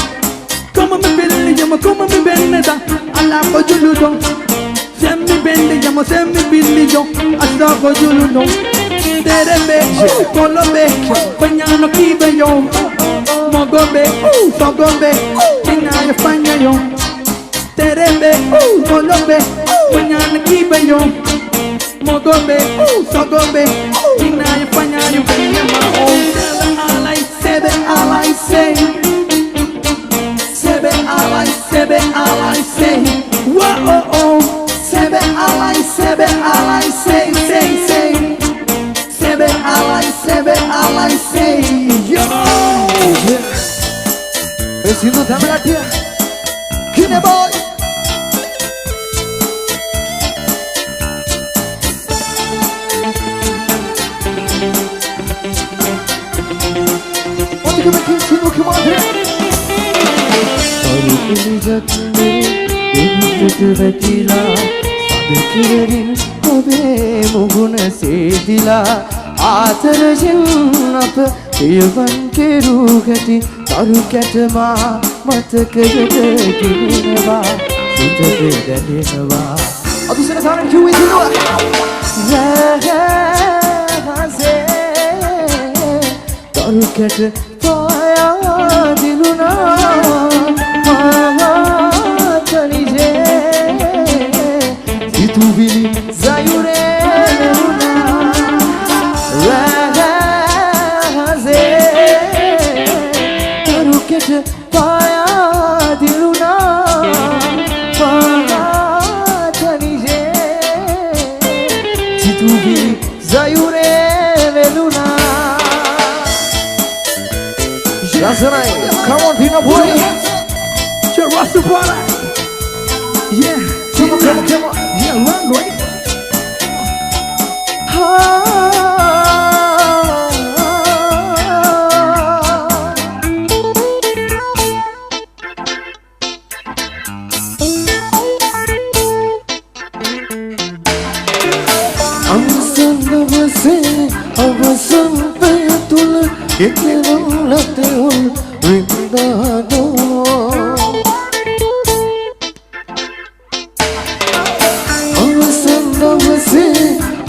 Como me beli, yama como me penera. Ala coisa ludo. Sempre bende, yama sempre beli yo. Asta coisa ludo. Tere be, polo be, panhano kibe yo. Mogo be, sogo be, tina yo panya yo. Tere be, polo be, panhano kibe yo. Mogombe, sogombe, inaya panyayo kanya mao. Sebe alai say, sebe alai say. Whoa oh oh, sebe alai say say. Sebe alai say. Yo. Besindo tamara tia, kine boy. දෙකිරින් ඔබේ මුගුණ සේදිලා ආතරයෙන් අප පියවන් කෙරූ ගැටි තරු කැටමා මතකයට කිරිනවා සිත දෙදැනෙනවා අදුසන සාරන් කිව්වේ සිදුවා තරු කැට පායා දිලුනා සිතුවිලි Zayure Rahaze Tarukete Paya Diluna Pahatanije Situvili Zayure Veluna Yasarai, come on Pina boy Rastafari Yeah, come on Yeah, run right Avasan petul Ketirang lateul Rindado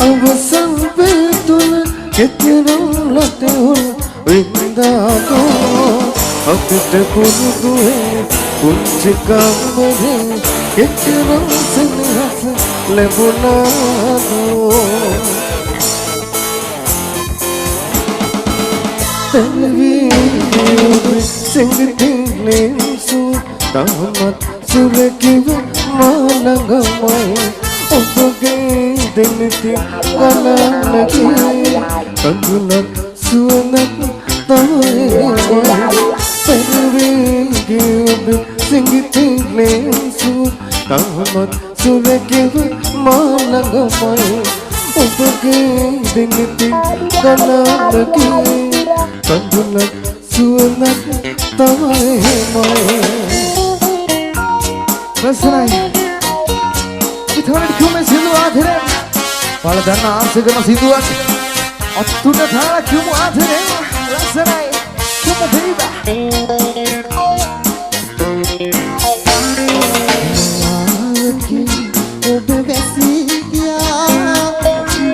Avasan petul Ketirang lateul Rindado Apite kuruduhe Kunci kamare Ketirang senihas Lebunado Singting su tamat surakiv malagamai opage deniti galanaki kandunak suanak tae pervingiv singting su tamat surakiv malagamai opage deniti galanaki kandunak suanak tae mai Rasanai Ithane kyume sindu adhere Pala danna aasagana sinduak Attuna thala kyumu adhere Rasanai kyumu beriba Aaki obe vesiya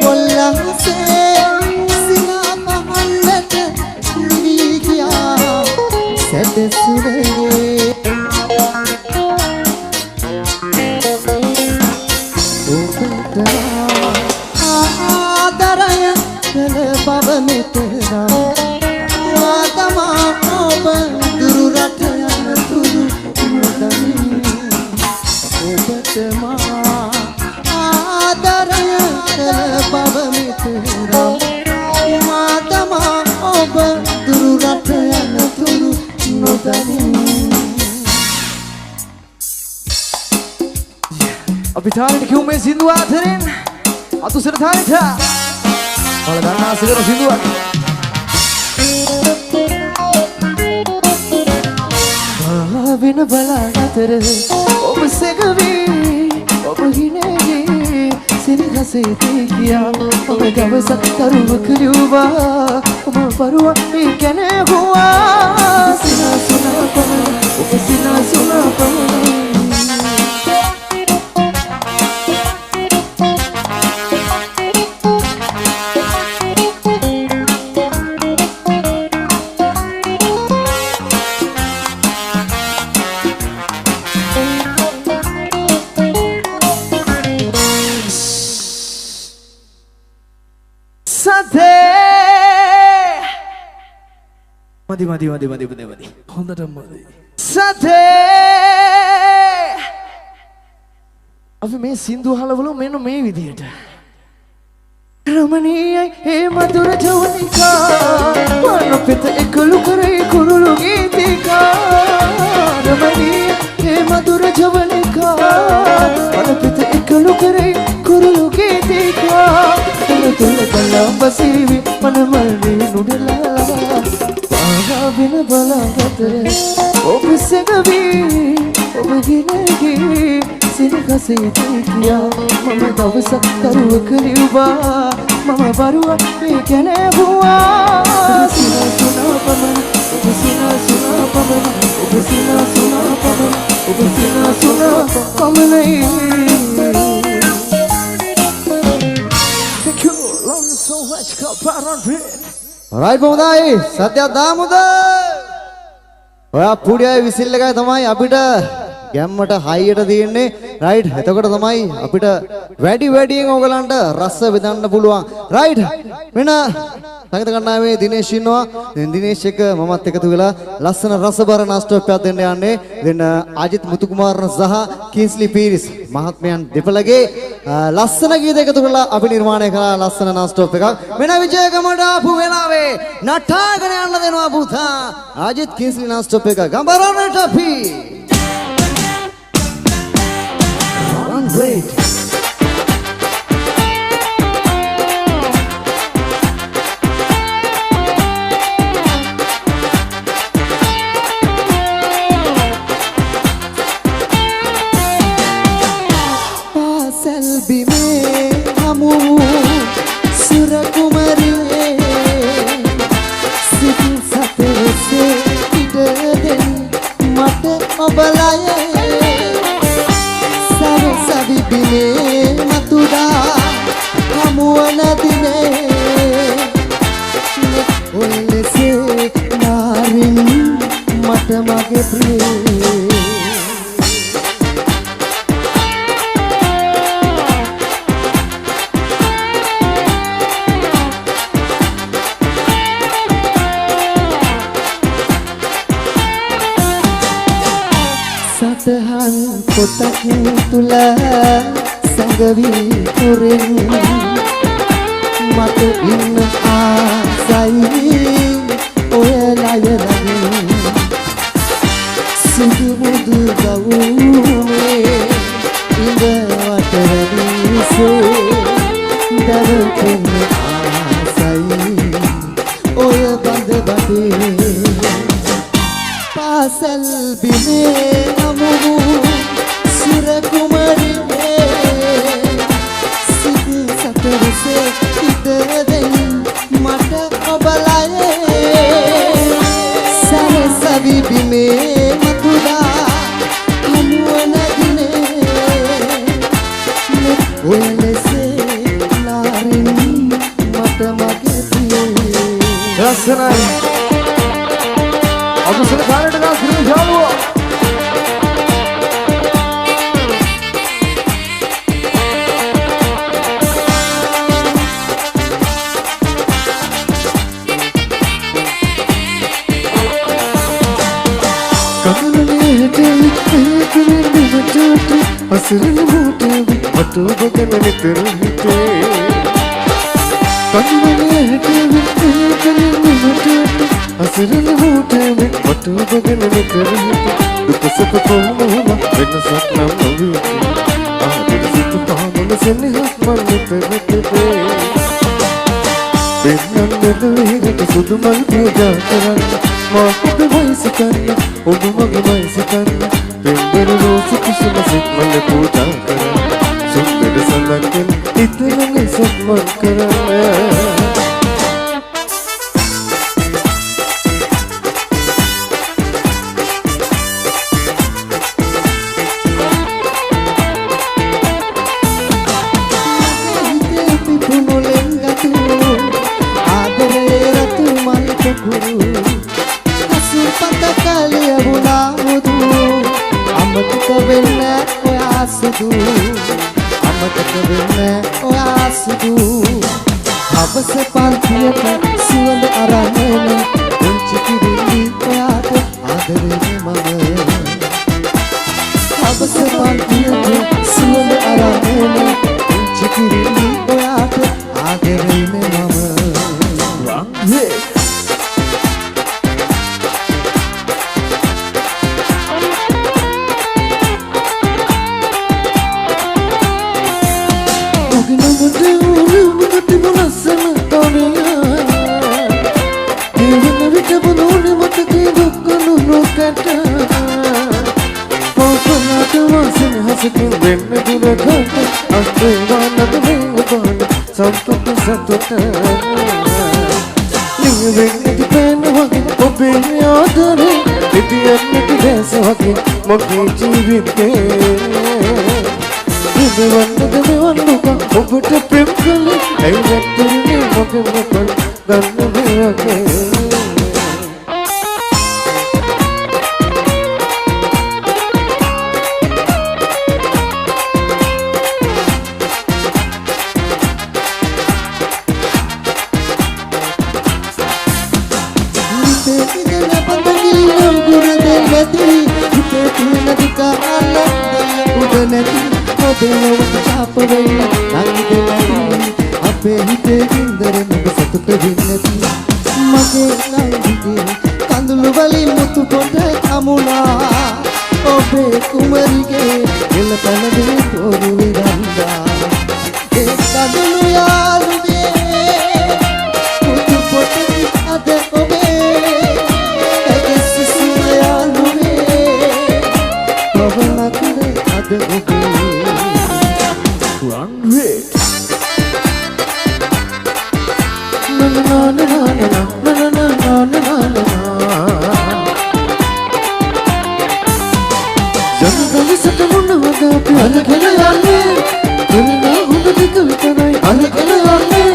bolla se sina mahallat niviya sade sure ආදරය කළ බව මෙතන වාදමා ඔබ දුරු රට යන තුරු නොදනි ඔබට මා ආදරය කළ බව මෙතන වාදමා ඔබ දුරු රට යන තුරු නොදනි අපි තාලෙට කිව්වේ සින්දු ආතරෙන් අතුසර තාලෙට ඔයාලා දන්න ආසකන සින්දුවක් වෙන බලාගතර ඔබ සෙගවී ඔබ හිනේගේ සිරිහසේ තිකියා ඔබ දවසක් තරුවක ලියුවා ඔබ පරුවා මේ කැනෙහුවා සිනාසුනා පමණ ඔබ සිනාසුනා පමණ මදි හොඳටම මදි සතේ අපි මේ සින්දු අහලවලු මෙන්න මේ විදියට රමණීයයි ඒ මధుර ජවනිකා වන පිට එකලු කරේ කුරුළු ගීතිකා රමණීය ඒ මధుර ජවනිකා වන පිට එකලු කරේ කුරුළු ගීතිකා තුල කලම් බසීවි මනමල්ලි නුඩලා වෙන බලාගතර ඔබ සෙගවී ඔබ ගිනගී සිනහසේ කසේදී කියා මම දවසක් කරුවක ලිව්වා මම බරුවක් මේ ගැන ඇහුවා සිනා සුනා පමණ ඔබ සිනා සුනා පමණ ඔබ සිනා සුනා පමණ ඔබ සිනා සුනා පමණයි. Thank you, love you so much, Kaparan. Right බොමුදායි සත්‍ය දාමුද ඔයා පුඩි අය විසිල් එකයි තමයි අපිට ගැම්මට හයියට තියෙන්නේ රයිට් එතකොට තමයි අපිට වැඩියෙන් ඕගලන්ට රස බෙදන්න පුළුවන් රයිට් මෙන්න සංගීත කණ්ඩායමේ දිනේෂ් ඉන්නවා දැන් දිනේෂ් එක මමත් එකතු වෙලා ලස්සන රසබර නාස්ටොප් එකක් දෙන්න යන්නේ දැන් අජිත් මුතුකුමාර සහ කින්ස්ලි පීරිස් මහත්මයන් දෙපළගේ ලස්සන ගීත එකතු කරලා අපි නිර්මාණය කළා ලස්සන නාස්ටොප් එකක් මෙන්න විජයගමට ආපු වෙලාවේ නටාගෙන යන්න දෙනවා පුතා අජිත් කින්ස්ලි නාස්ටොප් එක ගම්බරන්නට අපි Great. පාසල් බිමේ හමු සුර කුමරියේ සිත සතරසේ ඉඩ දෙන්න මට ඔබලයේ සවිබිනේ මතුඩා හමුවන දිනේ ඔලෙසේ නාරින් මට මගේ ප්‍රියේ සතහන් පොතක් තුල සංගවි කුරින් මට ඉන්න ආසයි ඔයලා යලගින් සුදු මුදු ගවුනේ ඉඳ වටරනිසේ දරපෙන් ආසයි ඔය බඳ බඩේ පාසල් බිමේ නමු සුර කුමරියේ සිත සතරසේ ඉද දෙන්න මට ඔබලයේ සරසවි බිමේ මතුඩා හමුවන දිනේ ඔයලෙසේ නාරින් මට මගේ ප්‍රියේ ලස්සනයි. අදසල කාලේට ගා සිරු ජාලුවා. අසරණ මොටේ වටුවගෙන නිතර හිතේ කන්වලේ හැටේ අසරණ මොටේ වටුවගෙන නිතර හිතේ දුකසක කොහොම වෙනසක් නම් නොවේ ආදිත සිත පාමුල සෙනෙහස් මන් නිතර හිතේ දෙන්නන් දෙවියන්ට සුදු මල් පූජා කරන්න මා ඔබ වයස කන්න ඔබ මගේ වයස කන්න පෙම්බර රෝස කුසුම සිත් මල් පූජා කරන්න සුන්දර සඳකෙන් ඉතලගේ සම්මන් කරන්න අමතක වෙන්න ඔයා සුදු හවස පන්තියට සුවඳ අරන් එන පුංචි කිරිලි ඔයාට ආදරේ මම හවස පන්තියට සුවඳ අරන් එන පුංචි කිරිලි ඔයාට ආදරේ මම When මට නිවෙන්නට පෑන වගේ ඔබේ ආදරේ ඉතියන්නට දැස වගේ මගේ ජීවිතේ ඉදවන්නද මෙවන් දුක ඔබට ප්‍රේම කළේ ඇයි නැත්තරනේ මගේ මකල් දන්න වගේ අපේ හිතේ ගින්දර මග සතුට වෙන්නති මගේ නංගිගේ කඳුළු වලින් මුතු පොට අමුණා ඔබේ කුමරිගේ එළ පැනදී පොරු විරන්දා ඒ කඳුළු යාළුවේ මුතු පොට අද ඔබේ ඒ සිසිල යාළුවේ පවනකේ අද ඔබේ Runway. ජනගල සටමුණවද අපි අරගෙන යන්නේ දුරනා හොඳ ටික විතරයි අරගෙන යන්නේ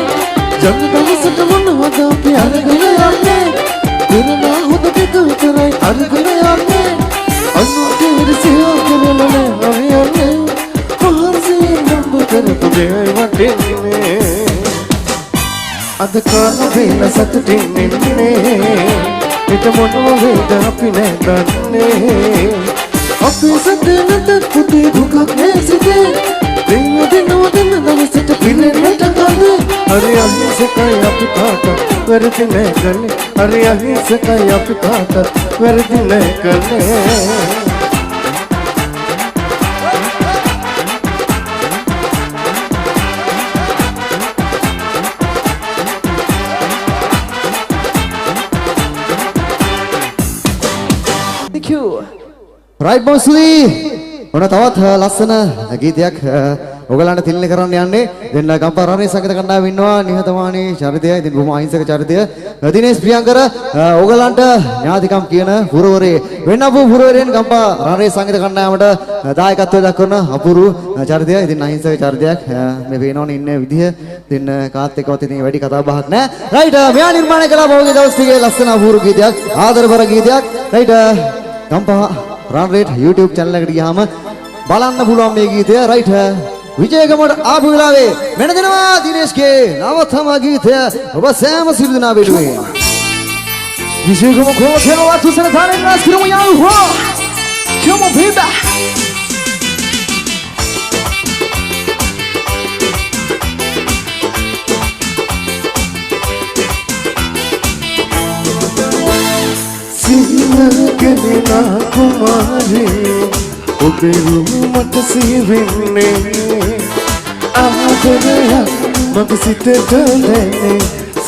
ජනගල සටමුණවද අපි අරගෙන යන්නේ දුරනා හොඳ ටික විතරයි අරගෙන යන්නේ අනුන්ගේ ඉරිසියා කරලා අපි යන්නේ පහරසේ නම්බ කරපු දෙයි වටින්නේ අද කාල වේල සතුටින් ඉන්නේ පිට මොනව වේද අපි නැදන්නේ අපි සතනට පුතේ දුකක් නැසිතේ දෙන්න දෙන්න දවසට පිරෙන්නට ගන්නේ හරි අහිංසකයි අපි කාට වැරදි නැකන්නේ හරි අහිංසකයි අපි කාට වැරදි නැකන්නේ රයිට් මොස්ලි ඔන්න තවත් ලස්සන ගීතයක් ඔයගලන්ට තිලින කරන්න යන්නේ දෙන්න ගම්පා රණේ සංගීත කණ්ඩායම ඉන්නවා නිහතමානී චරිතය ඉතින් බොහොම අහිංසක චරිතය දිනේෂ් ප්‍රියංකර ඔයගලන්ට ඥාතිකම් කියන පුරවරේ වෙන්නපු පුරවරෙන් ගම්පා රණේ සංගීත කණ්ඩායමට දායකත්වය දක්වන අපූර්ව චරිතය ඉතින් අහිංසක චරිතයක් මේ වෙනෝනේ ඉන්න විදිහ ඉතින් කාත් එක්කවත් ඉතින් වැඩි කතා බහක් නැහැ රයිට් මෙයා නිර්මාණය කළා පොගේ දවස් ටිකේ ලස්සන අපූර්ව ගීතයක් ආදරබර ගීතයක් රයිට් ගම්පා රන්රේට් YouTube channel එකට ගියාම බලන්න පුළුවන් මේ ගීතය රයිට් විජයගමට ආපු වෙලාවේ මෙන්න දෙනවා දිනේෂ්ගේ නවතම ගීතය ඔබ සෑම සිළු දෙනා වෙනුවෙන් විජයගම කොහොමද watu sana tare na skirmo yangu ho come on baby සිහිනකෙනා කුමාරී ඔබේ රූමට සිහිවෙන්නේ ආදරයක් මගේ සිතට දැනෙන්නේ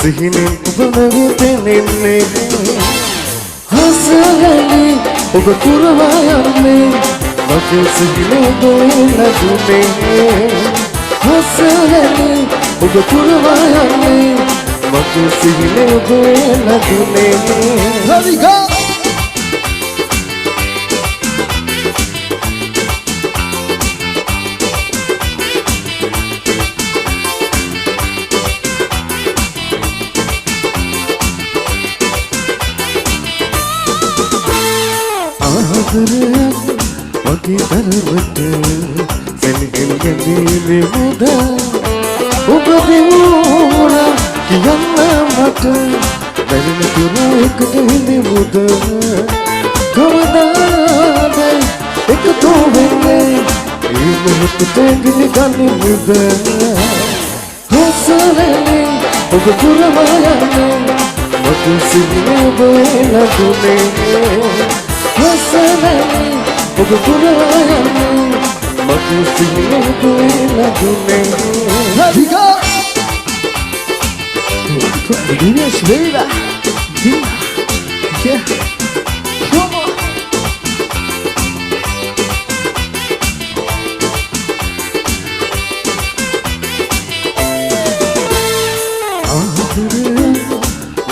සිහිනෙන් ඔබ නැවතෙන්නේ හසලේ ඔබ පුරවා යන්නේ මගේ සිහිනේ දොලදුනේ හසලේ ඔබ පුරවා යන්නේ මගේ සිහිනේ දොලදුනේ Let me go ආදරයක් වගේ තරමට සෙනගෙන් ගැනීමේ මුද ඔබ දෙවුණා කියන්න මට බැරින තුරු එකට හිඳි මුද කවදාද එකතු වෙන්නේ ඒ මොහොතට ගිනි ගන්නේ මුද හසලේ ඔබ පුරවා යන්නේ මගේ සිහිනේ දොලදුනේ හසලේ ඔබ පුරවා යන්නේ මගේ සිහිනේ දොලදුනේ Let me go Dinesh baby yeah come on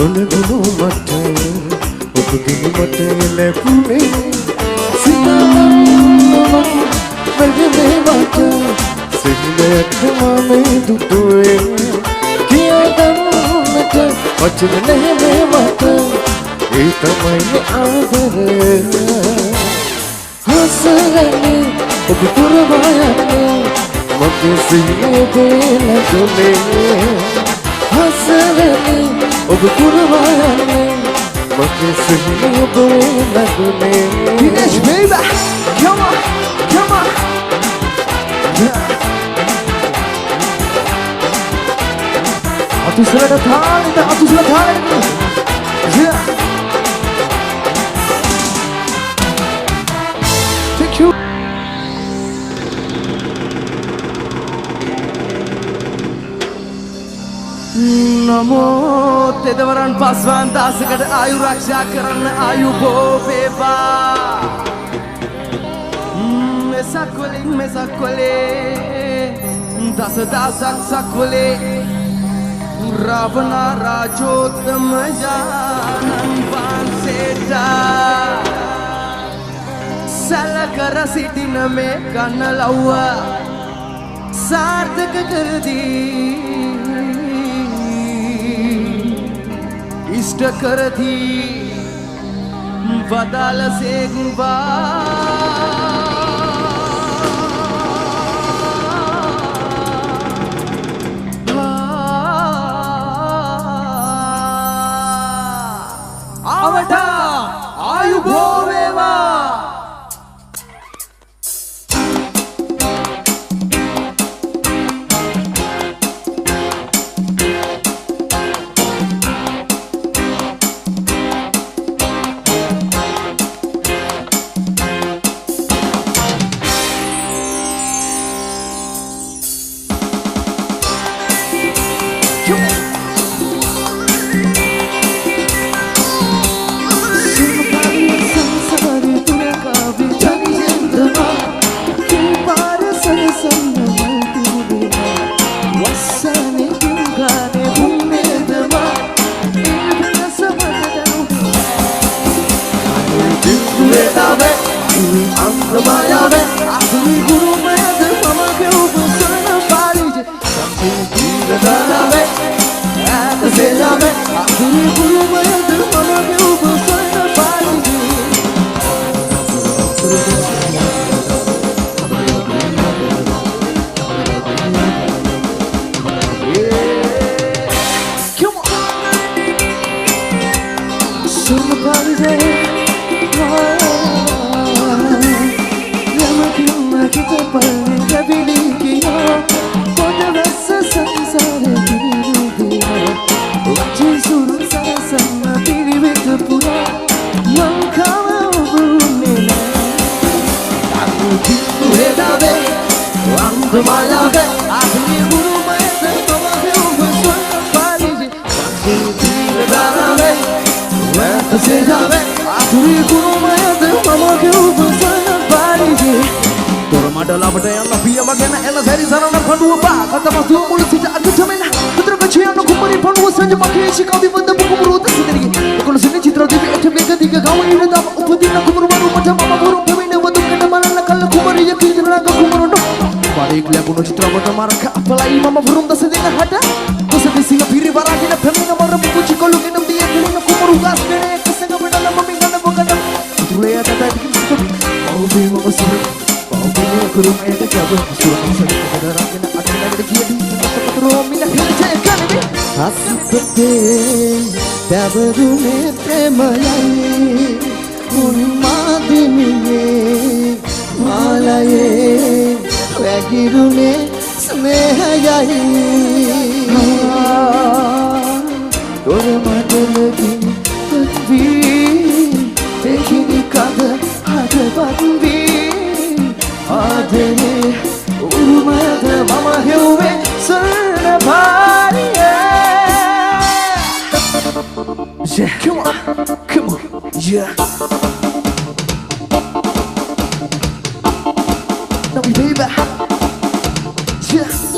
නොනගුණු මට ඔබගේ මට ලැබුණේ සිතන්නම මගේ මට සිහිනයක් මම දුටුවේ කියදන්නට වචන නැහැ මට ඒ තමයි ආදරය හසරන්නේ ඔබ පුරවා යන්නේ මගේ සිහිනේ ලැබුණේ හසරන්නේ ඔබ පුරවා යන්නේ මගේ සිහිනේ ලැබුණේ Dinesh baby, come on, come on. Atusla thale. Yeah. Thank you. Namo Tedawaran Paswan Dasakata Ayu Raksha Karan Ayu Bova Mesakole Dasadak Sakole Ravana Rajotam Janan Vanseta Salakara Sitina Me Kanalawa Sarthaka Kardi इष्ट कर थी बदल से आवटा आयु भोवेवा Yeah, come on, yeah. Now we baby, yeah.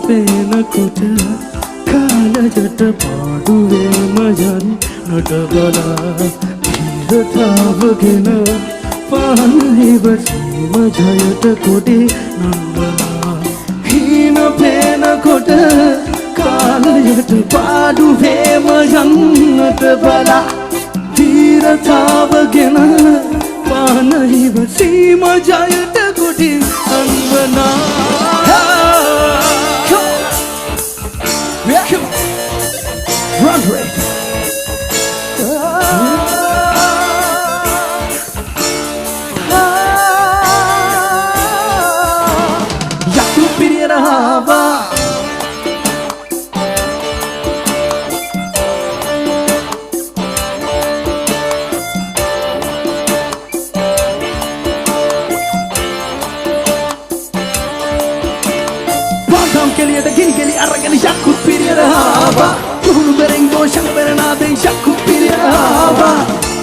පේනකොට කාලයට පාඩුවේ මයන් නටබලා හිරතාවගෙන පානහිවසීම ජයට කොඩි නම්බලා හීන පේනකොට කාලයට පාඩුවේ මයන් නටබලා හිරතාවගෙන පානහිවසීම ජයට කොඩි නම්බලා Run rate. Yaku pirahava. Bagam ke liye gini gini aragani yaku pirahava. Kuhunu bereng doshang berenade yaku pirahava.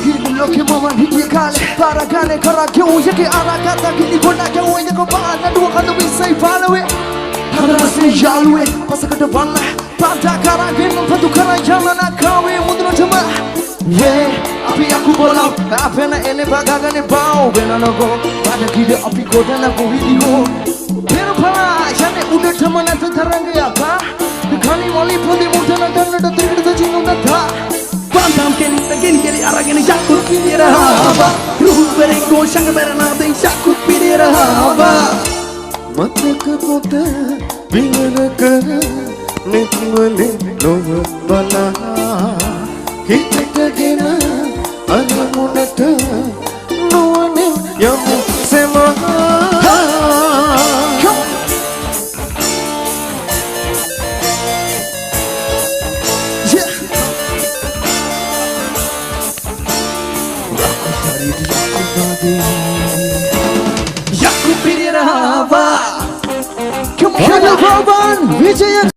Gini loke mama hiti kale para gane kara kyun yake arakata gini kona kyun yako bana dua kanu bisai palawe Hadrasne jalwe pasakata vanna pata kara genu patu kara jamana kawe mudra chama api aku bola apena ele bagagane bau benana go pada kide api kodana go video pero pala jane ude thamana tharange apa khani wali podi mudana tanna tirigida jinunda tha Bagam ke liye gini aragani yaku pirahava. Ruhu bereng doshang berenade yaku pirahava. මතක පොත විවර කර නිත්මලේ නොව බලා හිතටගෙන අරමුණට නුවණින් යමු සෙමා Yaku pirahava. Come on, Vijay